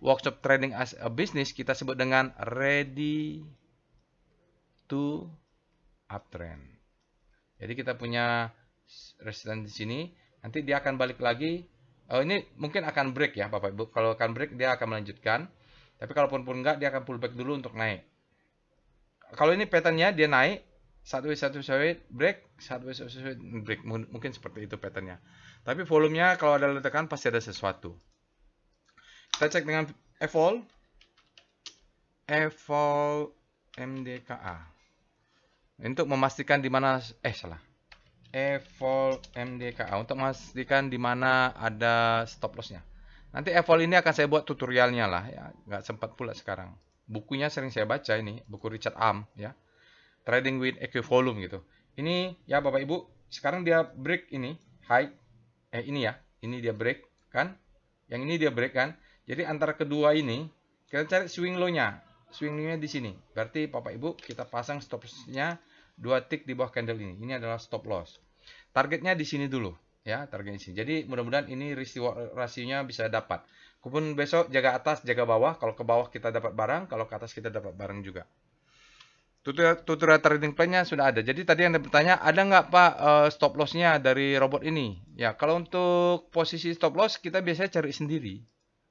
workshop trading as a business kita sebut dengan ready to uptrend. Jadi kita punya resistance di sini, nanti dia akan balik lagi. Ini mungkin akan break ya Bapak Ibu. Kalau akan break dia akan melanjutkan. Tapi kalaupun enggak dia akan pullback dulu untuk naik. Kalau ini patternnya dia naik, sideways break, sideways break. Mungkin seperti itu patternnya. Tapi volumenya kalau ada ledakan pasti ada sesuatu. Kita cek dengan evol MDKA. Untuk memastikan di mana evol MDKA untuk memastikan di mana ada stop lossnya. Nanti evol ini akan saya buat tutorialnya lah ya, nggak sempat pula sekarang. Bukunya sering saya baca ini, buku Richard Am ya. Trading with Equivolume gitu. Ini ya Bapak Ibu, sekarang dia break ini high ini ya. Ini dia break kan? Yang ini dia break kan? Jadi antara kedua ini kita cari swing low-nya. Swing low-nya di sini. Berarti Bapak Ibu kita pasang stop loss-nya 2 tick di bawah candle ini. Ini adalah stop loss. Targetnya di sini dulu ya, targetnya di sini. Jadi mudah-mudahan ini risk reward rasionya bisa dapat. Kemudian besok jaga atas, jaga bawah. Kalau ke bawah kita dapat barang, kalau ke atas kita dapat barang juga. Tutorial trading plan-nya sudah ada. Jadi tadi Anda bertanya, ada nggak Pak stop loss-nya dari robot ini? Ya, kalau untuk posisi stop loss kita biasanya cari sendiri.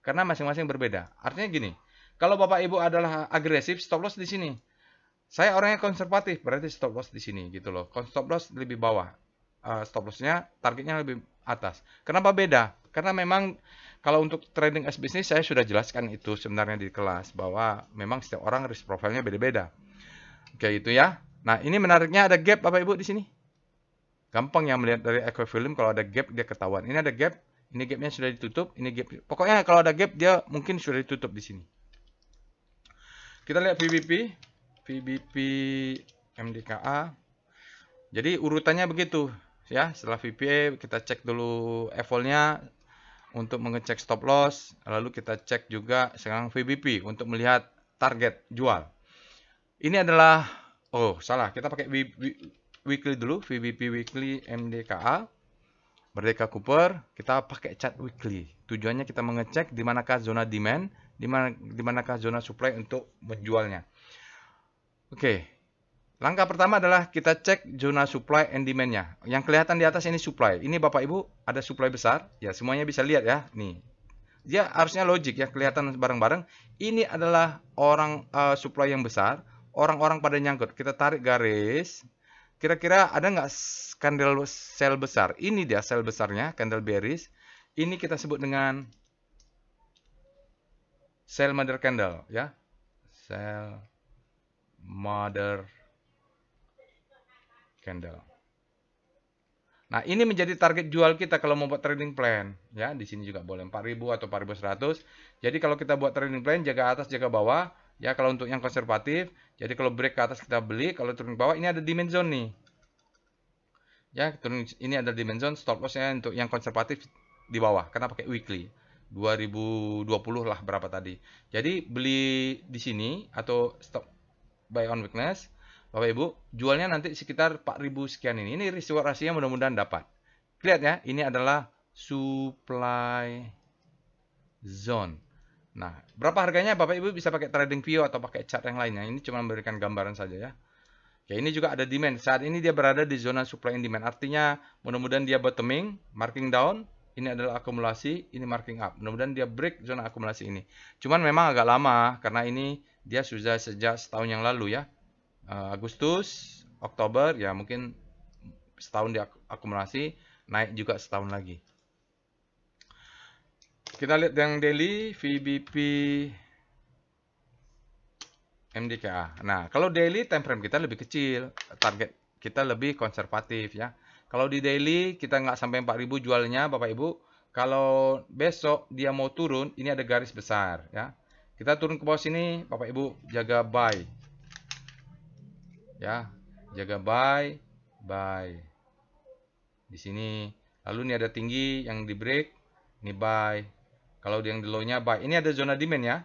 Karena masing-masing berbeda. Artinya gini, kalau Bapak Ibu adalah agresif, stop loss di sini. Saya orangnya konservatif, berarti stop loss di sini gitu loh. Stop loss lebih bawah. Stop loss-nya, targetnya lebih atas. Kenapa beda? Karena memang kalau untuk trading as business saya sudah jelaskan itu sebenarnya di kelas. Bahwa memang setiap orang risk profile-nya beda-beda. Oke, itu ya. Nah, ini menariknya ada gap Bapak Ibu di sini. Gampang ya melihat dari equilibrium, kalau ada gap dia ketahuan. Ini ada gap, ini gapnya sudah ditutup, ini gap. Pokoknya kalau ada gap dia mungkin sudah ditutup di sini. Kita lihat VBP MDKA. Jadi urutannya begitu ya. Setelah VPA kita cek dulu EVOL-nya untuk mengecek stop loss, lalu kita cek juga sekarang VBP untuk melihat target jual. Ini adalah, oh salah, kita pakai weekly dulu, VBP weekly MDKA, Merdeka Cooper, kita pakai chart weekly. Tujuannya kita mengecek di manakah zona demand, di manakah zona supply untuk menjualnya. Oke. Langkah pertama adalah kita cek zona supply and demand-nya. Yang kelihatan di atas ini supply. Ini Bapak Ibu ada supply besar, ya semuanya bisa lihat ya. Nih. Dia harusnya logik ya, kelihatan bareng-bareng. Ini adalah orang supply yang besar, orang-orang pada nyangkut. Kita tarik garis. Kira-kira ada nggak candle sell besar? Ini dia sell besarnya, candle bearish. Ini kita sebut dengan sell mother candle ya. Sell mother candle. Nah, ini menjadi target jual kita kalau mau buat trading plan. Ya, di sini juga boleh 4.000 atau 4.100. Jadi kalau kita buat trading plan, jaga atas, jaga bawah. Ya, kalau untuk yang konservatif, jadi kalau break ke atas kita beli, kalau turun ke bawah, ini ada demand zone nih. Ya, turun ini ada demand zone, stop loss-nya untuk yang konservatif di bawah. Karena pakai weekly. 2020 lah berapa tadi. Jadi beli di sini atau stop buy on weakness. Bapak Ibu, jualnya nanti sekitar 4.000 sekian ini. Ini risiko rasio mudah-mudahan dapat. Lihat ya, ini adalah supply zone. Nah, berapa harganya Bapak Ibu bisa pakai trading view atau pakai chart yang lainnya. Ini cuma memberikan gambaran saja ya. Ya, ini juga ada demand. Saat ini dia berada di zona supply and demand. Artinya mudah-mudahan dia bottoming, marking down. Ini adalah akumulasi, ini marking up. Mudah-mudahan dia break zona akumulasi ini. Cuman memang agak lama karena ini dia sudah sejak setahun yang lalu ya. Agustus, Oktober, ya mungkin setahun diakumulasi, naik juga setahun lagi. Kita lihat yang daily, VBP MDKA. Nah, kalau daily time frame kita lebih kecil, target kita lebih konservatif ya. Kalau di daily kita nggak sampai 4.000 jualnya Bapak Ibu. Kalau besok dia mau turun, ini ada garis besar ya. Kita turun ke bawah sini, Bapak Ibu jaga buy. Ya, jaga buy di sini. Lalu ini ada tinggi yang di break, ini buy. Kalau yang di low-nya buy. Ini ada zona demand ya.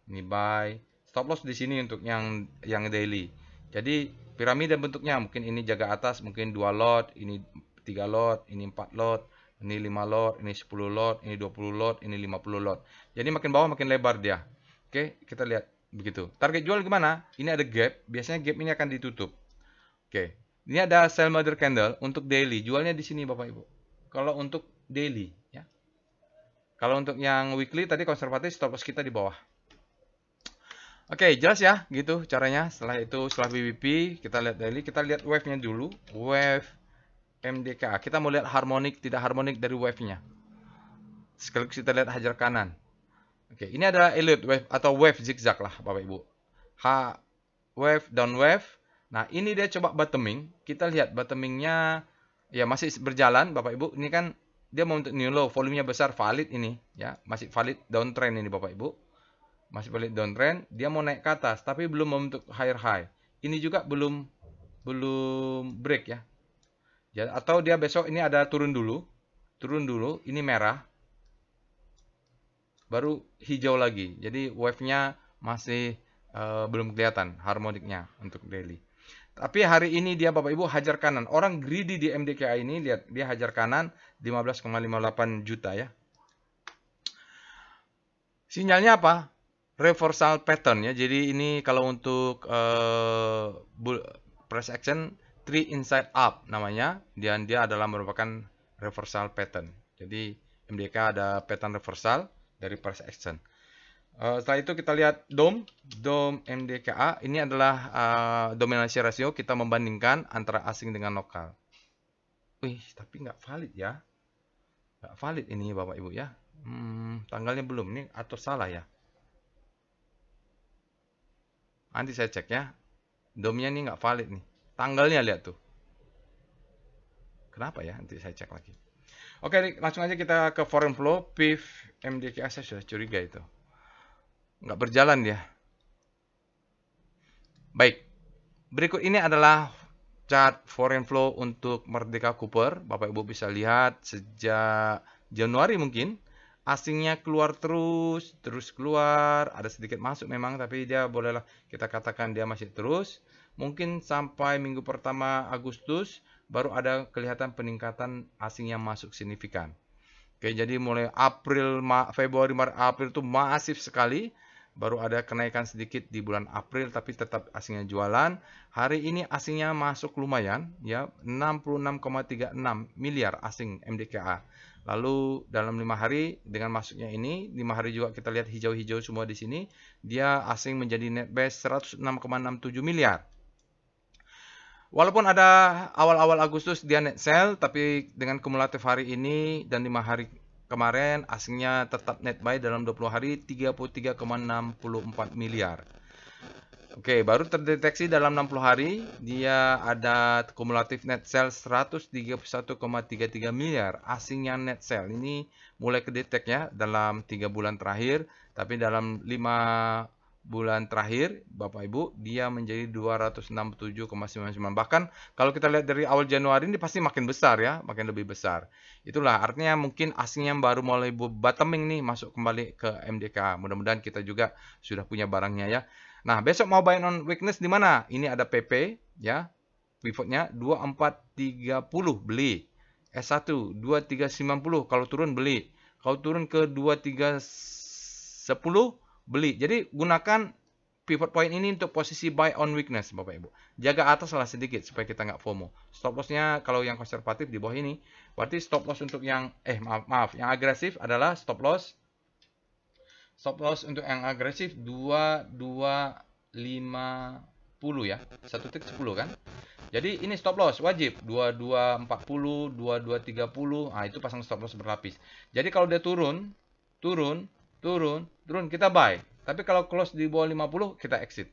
Ini buy. Stop loss di sini untuk yang daily. Jadi piramida bentuknya, mungkin ini jaga atas, mungkin 2 lot, ini 3 lot, ini 4 lot, ini 5 lot, ini 10 lot, ini 20 lot, ini 50 lot. Jadi makin bawah makin lebar dia. Oke, kita lihat begitu. Target jual gimana? Ini ada gap, biasanya gap ini akan ditutup. Oke. Ini ada sell mother candle untuk daily. Jualnya di sini Bapak Ibu. Kalau untuk daily ya. Kalau untuk yang weekly tadi konservatif, stop loss kita di bawah. Oke, jelas ya gitu caranya. Setelah itu setelah BBP kita lihat daily, kita lihat wave-nya dulu. Wave MDKA. Kita mau lihat harmonik tidak harmonik dari wave-nya. Sekaligus kita lihat hajar kanan. Oke, ini ada elliott wave atau wave zigzag lah Bapak Ibu. Wave down wave. Nah, ini dia coba bottoming. Kita lihat bottomingnya ya masih berjalan Bapak Ibu. Ini kan dia mau untuk new low, volumenya besar, valid ini ya. Masih valid downtrend ini Bapak Ibu. Masih valid downtrend, dia mau naik ke atas tapi belum membentuk higher high. Ini juga belum break ya. Atau dia besok ini ada turun dulu. Turun dulu, ini merah. Baru hijau lagi. Jadi wave-nya masih belum kelihatan harmoniknya untuk daily. Tapi hari ini dia Bapak Ibu hajar kanan. Orang greedy di MDKA ini, lihat dia hajar kanan 15,58 juta ya. Sinyalnya apa? Reversal pattern ya. Jadi ini kalau untuk price action 3 inside up namanya. Dan dia adalah merupakan reversal pattern. Jadi MDK ada pattern reversal dari price action. Setelah itu kita lihat DOM MDKA. Ini adalah dominasi rasio. Kita membandingkan antara asing dengan lokal. Wih, tapi nggak valid ya. Nggak valid ini Bapak Ibu ya. Tanggalnya belum nih atau salah ya. Nanti saya cek ya. DOM-nya ini nggak valid nih. Tanggalnya lihat tuh. Kenapa ya? Nanti saya cek lagi. Oke, langsung aja kita ke foreign flow. PIF MDKA saya sudah curiga itu. Nggak berjalan dia. Baik, berikut ini adalah chart foreign flow untuk Merdeka Cooper. Bapak Ibu bisa lihat sejak Januari mungkin asingnya keluar terus keluar, ada sedikit masuk memang, tapi dia bolehlah kita katakan dia masih terus. Mungkin sampai minggu pertama Agustus baru ada kelihatan peningkatan asing yang masuk signifikan. Oke, jadi mulai April, Februari, Maret, April itu masif sekali. Baru ada kenaikan sedikit di bulan April, tapi tetap asingnya jualan. Hari ini asingnya masuk lumayan, ya 66,36 miliar asing MDKA. Lalu dalam 5 hari dengan masuknya ini, 5 hari juga kita lihat hijau-hijau semua di sini, dia asing menjadi net base 106,67 miliar. Walaupun ada awal-awal Agustus dia net sell, tapi dengan kumulatif hari ini dan 5 hari kemarin asingnya tetap net buy dalam 20 hari 33,64 miliar. Oke, baru terdeteksi dalam 60 hari dia ada kumulatif net sell 131,33 miliar. Asing yang net sell ini mulai kedetek ya dalam 3 bulan terakhir, tapi dalam 5 bulan terakhir Bapak Ibu dia menjadi 267,99. Bahkan kalau kita lihat dari awal Januari ini pasti makin besar ya, makin lebih besar. Itulah artinya mungkin asing yang baru mulai bottoming nih masuk kembali ke MDK. Mudah-mudahan kita juga sudah punya barangnya ya. Nah, besok mau buy on weakness di mana? Ini ada PP ya. Pivotnya 2430 beli. S1 2390 kalau turun beli. Kalau turun ke 2310 beli. Jadi gunakan pivot point ini untuk posisi buy on weakness Bapak Ibu. Jaga atas lah sedikit supaya kita nggak FOMO. Stop lossnya kalau yang konservatif di bawah ini. Berarti stop loss untuk yang maaf, yang agresif adalah stop loss untuk yang agresif 2250 ya. 1.10 kan. Jadi ini stop loss wajib 2240, 2230. Ah itu pasang stop loss berlapis. Jadi kalau dia turun kita buy. Tapi kalau close di bawah 50 kita exit.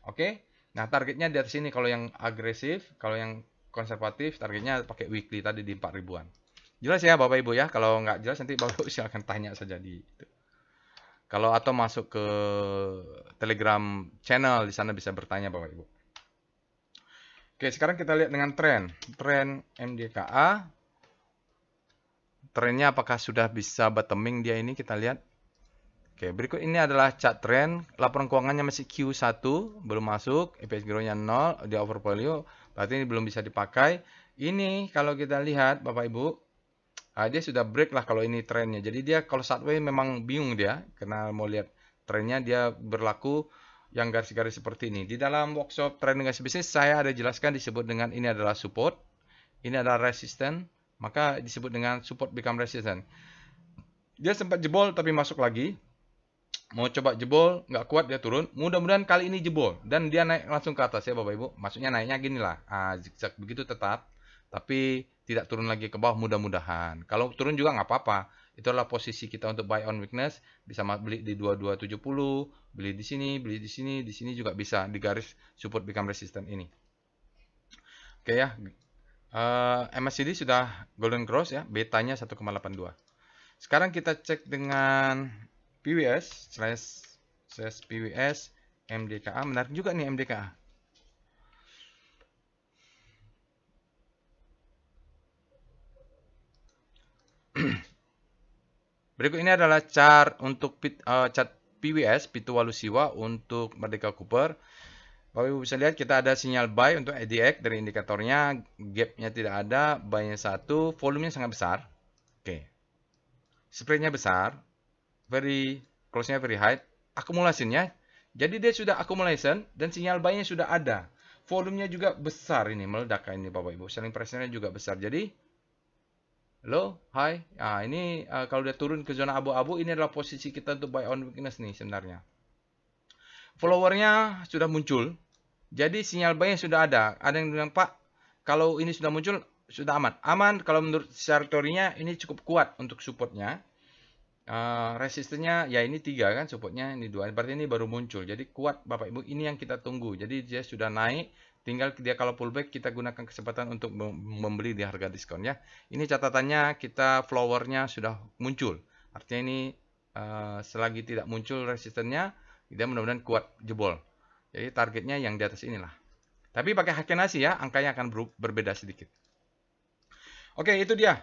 Oke? Nah, targetnya di atas sini kalau yang agresif, kalau yang konservatif targetnya pakai weekly tadi di 4.000-an. Jelas ya Bapak Ibu ya? Kalau nggak jelas nanti Bapak Ibu silakan tanya saja di itu. Kalau atau masuk ke Telegram channel di sana bisa bertanya Bapak Ibu. Oke, sekarang kita lihat dengan tren MDKA. Trennya apakah sudah bisa bottoming dia ini kita lihat. Oke, berikut ini adalah chart trend. Laporan keuangannya masih Q1, belum masuk. EPS growth-nya 0, di overvalue. Berarti ini belum bisa dipakai. Ini kalau kita lihat, Bapak Ibu, dia sudah break lah kalau ini trennya. Jadi dia kalau sideways memang bingung dia. Karena mau lihat trennya dia berlaku yang garis-garis seperti ini. Di dalam workshop trading garis bisnis, saya ada jelaskan disebut dengan ini adalah support. Ini adalah resistance. Maka disebut dengan support become resistance. Dia sempat jebol tapi masuk lagi. Mau coba jebol, nggak kuat dia turun. Mudah-mudahan kali ini jebol. Dan dia naik langsung ke atas ya Bapak Ibu. Maksudnya naiknya gini lah. Zigzag begitu tetap. Tapi tidak turun lagi ke bawah mudah-mudahan. Kalau turun juga nggak apa-apa. Itu adalah posisi kita untuk buy on weakness. Bisa beli di 2270. Beli di sini, beli di sini. Di sini juga bisa di garis support become resistance ini. Oke ya. MACD sudah golden cross ya. Betanya 1,82. Sekarang kita cek dengan PWS slash PWS MDKA. Menarik juga nih MDKA. Berikut ini adalah chart untuk chart PWS Pitu Walusiwa untuk Merdeka Cooper. Bapak Ibu bisa lihat kita ada sinyal buy untuk ADX dari indikatornya, gapnya tidak ada, buy-nya 1, volumenya sangat besar. Oke. Spread-nya besar. Close-nya very high, akumulasinya, jadi dia sudah accumulation dan sinyal buy-nya sudah ada. Volumenya juga besar ini, meledak ini Bapak Ibu. Selling pressure-nya juga besar. Jadi low, high. Nah, ini kalau dia turun ke zona abu-abu, ini adalah posisi kita untuk buy on weakness nih sebenarnya. Follower-nya sudah muncul. Jadi sinyal buy-nya sudah ada. Ada yang bilang, "Pak, kalau ini sudah muncul sudah aman." Aman kalau menurut secara teorinya ini cukup kuat untuk support-nya. Resistennya ya ini 3 kan, supportnya ini 2, berarti ini baru muncul. Jadi kuat Bapak Ibu, ini yang kita tunggu. Jadi dia sudah naik, tinggal dia kalau pullback kita gunakan kesempatan untuk membeli di harga diskon ya. Ini catatannya kita flowernya sudah muncul. Artinya ini selagi tidak muncul resistennya, dia mudah-mudahan kuat jebol. Jadi targetnya yang di atas inilah. Tapi pakai Heikenhashi ya, angkanya akan berbeda sedikit. Oke, itu dia.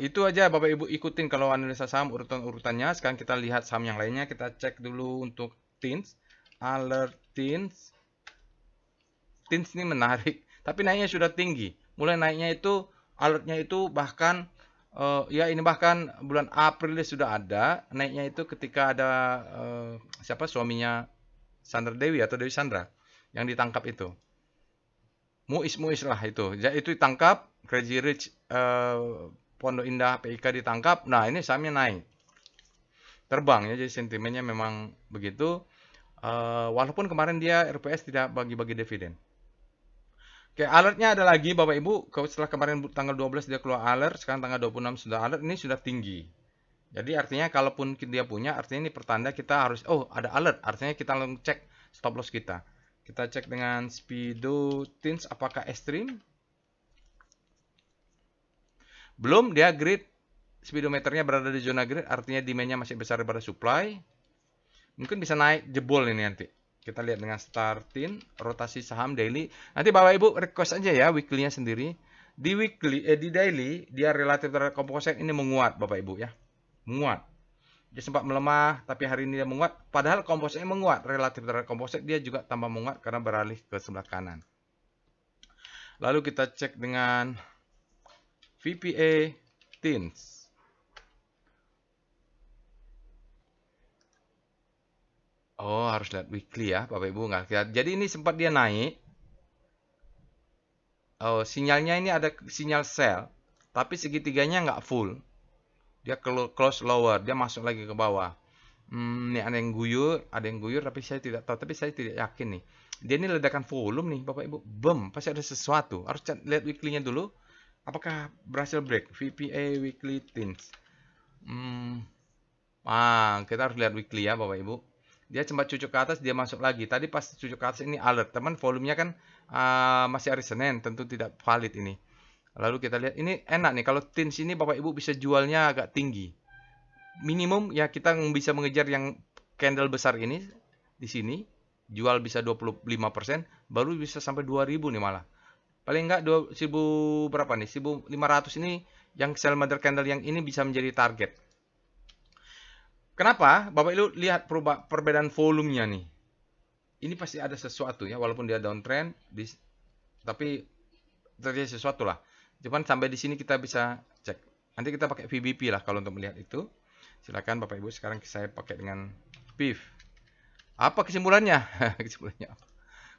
Itu aja Bapak Ibu ikutin kalau analisa saham urutan-urutannya. Sekarang kita lihat saham yang lainnya. Kita cek dulu untuk TINS. Alert TINS. TINS ini menarik, tapi naiknya sudah tinggi. Mulai naiknya itu, alertnya itu bahkan, ya ini bahkan bulan April sudah ada. Naiknya itu ketika ada, siapa suaminya Sandra Dewi atau Dewi Sandra yang ditangkap itu. Muis lah itu. Jadi itu ditangkap, Crazy Rich Pondok Indah PIK ditangkap. Nah, ini sahamnya naik. Terbang ya, jadi sentimennya memang begitu. Walaupun kemarin dia RPS tidak bagi-bagi dividen. Oke, alertnya ada lagi Bapak Ibu. Setelah kemarin tanggal 12 dia keluar alert, sekarang tanggal 26 sudah alert, ini sudah tinggi. Jadi artinya kalaupun dia punya, artinya ini pertanda kita harus, oh ada alert, artinya kita langsung cek stop loss kita. Kita cek dengan Speedo Tins apakah ekstrim. Belum, dia grid. Speedometernya berada di zona grid, artinya demand-nya masih besar daripada supply. Mungkin bisa naik jebol ini nanti. Kita lihat dengan starting rotasi saham daily. Nanti Bapak Ibu request aja ya weekly-nya sendiri. Di daily dia relatif terhadap komposite ini menguat Bapak Ibu ya. Menguat. Dia sempat melemah, tapi hari ini dia menguat. Padahal kompositnya menguat. Relatif terhadap komposit dia juga tambah menguat karena beralih ke sebelah kanan. Lalu kita cek dengan VPA TINS. Oh, harus lihat weekly ya, Bapak Ibu nggak lihat. Jadi ini sempat dia naik. Oh, sinyalnya ini ada sinyal sell, tapi segitiganya nggak full. Dia close lower, dia masuk lagi ke bawah. Ini ada yang guyur, tapi saya tidak tahu, tapi saya tidak yakin nih. Dia ini ledakan volume nih, Bapak Ibu. Boom, pasti ada sesuatu. Harus lihat weekly-nya dulu. Apakah berhasil break? VPA weekly TINS. Kita harus lihat weekly ya, Bapak Ibu. Dia sempat cucuk ke atas, dia masuk lagi. Tadi pas cucuk ke atas ini alert. Teman, volumenya kan masih hari Senin, tentu tidak valid ini. Lalu kita lihat, ini enak nih. Kalau TINS ini Bapak Ibu bisa jualnya agak tinggi. Minimum ya kita bisa mengejar yang candle besar ini di sini. Jual bisa 25%, baru bisa sampai 2000 nih malah. Paling enggak 1000 berapa nih? 1500 ini yang sell mother candle yang ini bisa menjadi target. Kenapa? Bapak Ibu lihat perbedaan volumenya nih. Ini pasti ada sesuatu ya, walaupun dia downtrend, tapi terjadi sesuatu lah. Cuman sampai di sini kita bisa cek. Nanti kita pakai VBP lah kalau untuk melihat itu. Silakan Bapak Ibu, sekarang saya pakai dengan PIF. Apa kesimpulannya? Kesimpulannya apa?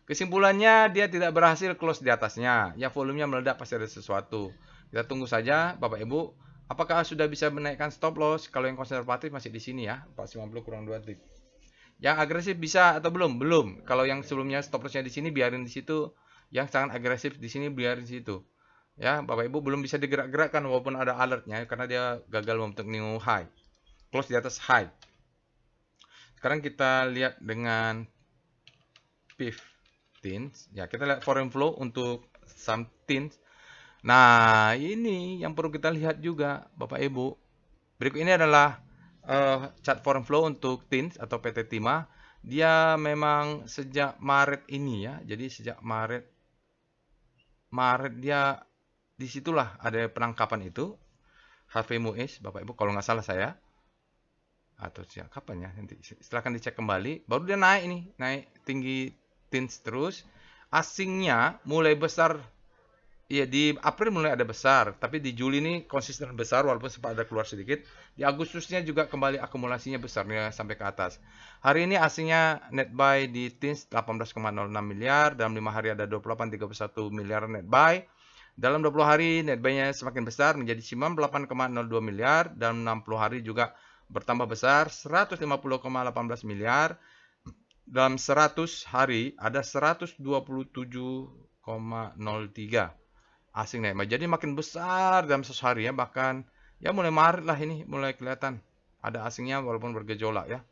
Kesimpulannya dia tidak berhasil close di atasnya. Ya volumenya meledak pasti ada sesuatu. Kita tunggu saja Bapak Ibu. Apakah sudah bisa menaikkan stop loss? Kalau yang konservatif masih di sini ya, 450 kurang 2 tip. Yang agresif bisa atau belum? Belum. Kalau yang sebelumnya stop lossnya di sini biarin di situ. Yang sangat agresif di sini biarin di situ. Ya, Bapak Ibu belum bisa digerak-gerakkan walaupun ada alertnya karena dia gagal membentuk new high. Close di atas high. Sekarang kita lihat dengan PIF TINS. Ya, kita lihat foreign flow untuk saham TINS. Nah, ini yang perlu kita lihat juga, Bapak Ibu. Berikut ini adalah chart foreign flow untuk TINS atau PT Timah. Dia memang sejak Maret ini ya. Jadi sejak Maret dia disitulah ada penangkapan itu. Harvey Muiz, Bapak Ibu, kalau nggak salah saya. Atau sejak kapan ya? Nanti silahkan dicek kembali. Baru dia naik nih, naik tinggi TINS terus. Asingnya mulai besar. Iya, di April mulai ada besar, tapi di Juli ini konsisten besar walaupun sempat ada keluar sedikit. Di Agustusnya juga kembali akumulasinya besar nih sampai ke atas. Hari ini asingnya net buy di TINS 18,06 miliar, dalam 5 hari ada 28,31 miliar net buy. Dalam 20 hari net buy-nya semakin besar menjadi 98,02 miliar, dalam 60 hari juga bertambah besar 150,18 miliar. Dalam 100 hari ada 127,03 asing naik. Jadi makin besar dalam 1 hari ya, bahkan ya mulai Maret lah ini mulai kelihatan ada asingnya walaupun bergejolak ya.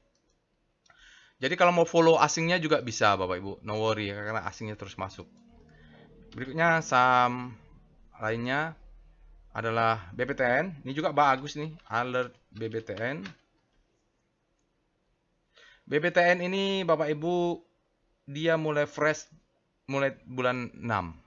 Jadi kalau mau follow asingnya juga bisa Bapak Ibu, no worry karena asingnya terus masuk. Berikutnya saham lainnya adalah BBTN. Ini juga bagus nih, alert BBTN. BBTN ini Bapak Ibu dia mulai fresh mulai bulan 6.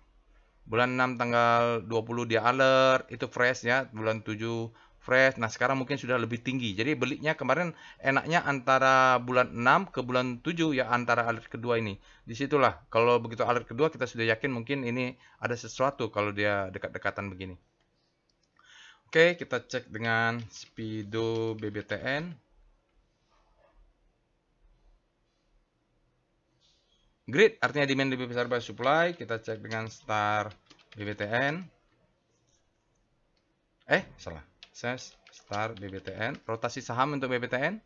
Bulan 6 tanggal 20 dia alert, itu fresh ya, bulan 7 fresh. Nah, sekarang mungkin sudah lebih tinggi. Jadi belinya kemarin enaknya antara bulan 6 ke bulan 7 ya, antara alert kedua ini. Disitulah kalau begitu alert kedua kita sudah yakin mungkin ini ada sesuatu kalau dia dekat-dekatan begini. Oke, kita cek dengan Speedo BBTN. Grid artinya demand lebih besar dari supply. Kita cek dengan Star BBTN. Salah. Star BBTN. Rotasi saham untuk BBTN.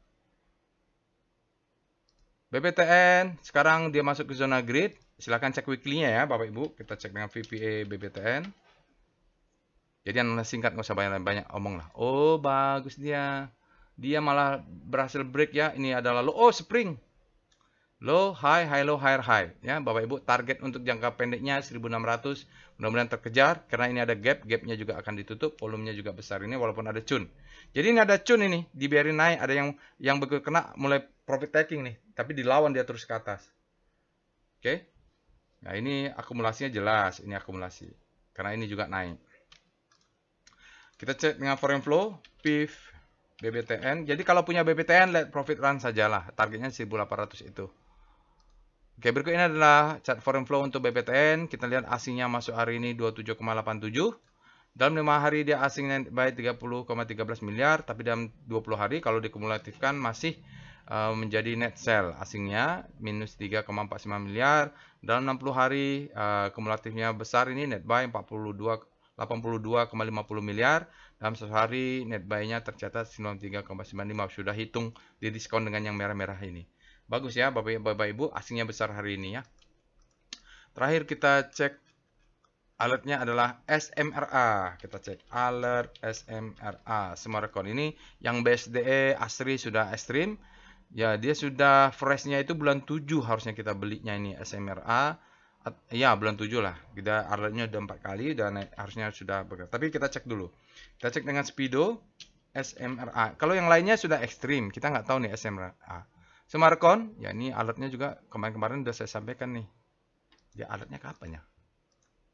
BBTN sekarang dia masuk ke zona grid. Silahkan cek weekly-nya ya Bapak Ibu. Kita cek dengan VPA BBTN. Jadi analis singkat, nggak usah banyak omong lah. Oh, bagus dia. Dia malah berhasil break ya. Ini adalah spring. Low, high, high, low, higher, high. Ya, Bapak Ibu, target untuk jangka pendeknya 1600. Mudah-mudahan terkejar, karena ini ada gap. Gapnya juga akan ditutup, volumenya juga besar ini, walaupun ada cun. Jadi ini ada cun ini, dibiarin naik. Ada yang begitu kena, mulai profit taking nih. Tapi dilawan dia terus ke atas. Oke. Nah, ini akumulasinya jelas. Ini akumulasi. Karena ini juga naik. Kita cek dengan foreign flow, PIF, BBTN. Jadi kalau punya BBTN, let profit run sajalah. Targetnya 1800 itu. Oke, berikut ini adalah chart foreign flow untuk BBTN. Kita lihat asingnya masuk hari ini 27,87. Dalam 5 hari dia asingnya baik 30,13 miliar. Tapi dalam 20 hari kalau dikumulatifkan masih menjadi net sell asingnya minus 3,49 miliar. Dalam 60 hari kumulatifnya besar ini net buy 82,50 miliar. Dalam sehari net buy-nya tercatat 93,95. Sudah hitung di diskon dengan yang merah-merah ini. Bagus ya Bapak Ibu, asingnya besar hari ini ya. Terakhir kita cek alertnya adalah SMRA. Kita cek alert SMRA. Smartcon ini yang BSDE Asri sudah ekstrim. Ya, dia sudah freshnya itu bulan 7 harusnya kita belinya ini SMRA. Ya, bulan 7 lah. Kita alertnya udah 4 kali dan harusnya sudah bergerak. Tapi kita cek dulu. Kita cek dengan Speedo SMRA. Kalau yang lainnya sudah ekstrim, kita nggak tahu nih SMRA. Smartcon, ya ini alertnya juga kemarin-kemarin udah saya sampaikan nih. Dia alertnya kapan ya?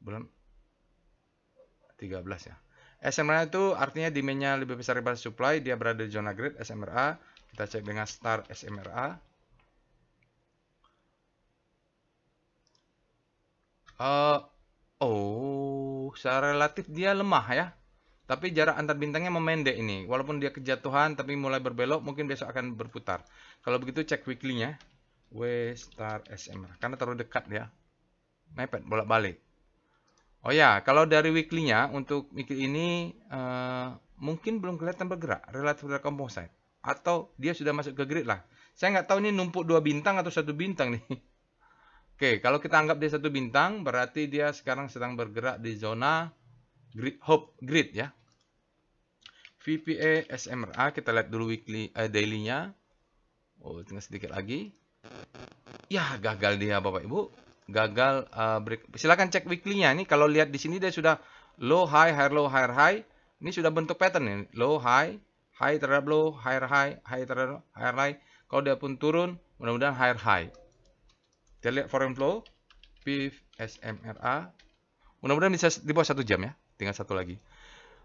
Bulan 13 ya. SMRA itu artinya demand-nya lebih besar daripada supply, dia berada di zona grid SMRA. Kita cek dengan Star SMRA. Secara relatif dia lemah ya. Tapi jarak antar bintangnya memendek ini. Walaupun dia kejatuhan tapi mulai berbelok, mungkin besok akan berputar. Kalau begitu cek weekly-nya. Star SMR. Karena terlalu dekat ya. Mepet bolak-balik. Oh ya, kalau dari weekly-nya untuk weekly ini mungkin belum kelihatan bergerak. Relatif composite. Atau dia sudah masuk ke grid lah. Saya nggak tahu ini numpuk 2 bintang atau 1 bintang nih. Oke, kalau kita anggap dia 1 bintang, berarti dia sekarang sedang bergerak di zona grid ya. VPA SMRA kita lihat dulu daily-nya. Tinggal sedikit lagi. Ya, gagal dia Bapak Ibu. Gagal break. Silakan cek weekly-nya. Ini kalau lihat di sini dia sudah low high, higher low, higher high. Ini sudah bentuk pattern nih. Low high, high terhadap low, higher high, high terhadap higher high. Kalau dia pun turun, mudah-mudahan higher high. Kita lihat foreign flow, PIF SMRA. Mudah-mudahan bisa di bawah 1 jam ya. Tinggal satu lagi.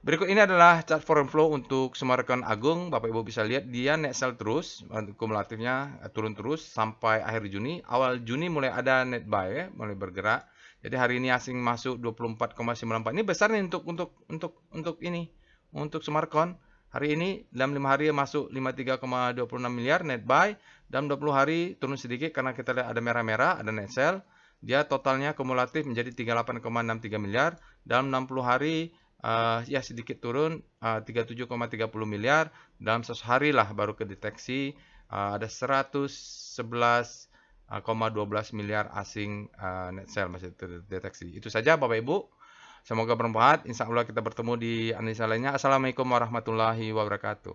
Berikut ini adalah chart foreign flow untuk Smartcon Agung. Bapak Ibu bisa lihat dia net sell terus, kumulatifnya turun terus sampai akhir Juni. Awal Juni mulai ada net buy ya, mulai bergerak. Jadi hari ini asing masuk 24,94. Ini besar nih untuk ini, untuk Smartcon. Hari ini dalam 5 hari masuk 53,26 miliar net buy. Dalam 20 hari turun sedikit karena kita lihat ada merah-merah, ada net sell. Dia totalnya kumulatif menjadi 38,63 miliar. Dalam 60 hari ya sedikit turun 37,30 miliar. Dalam 100 hari lah baru kedeteksi ada 111,12 miliar asing net sell masih terdeteksi. Itu saja Bapak Ibu. Semoga bermanfaat. Insya Allah kita bertemu di analisa lainnya. Assalamualaikum warahmatullahi wabarakatuh.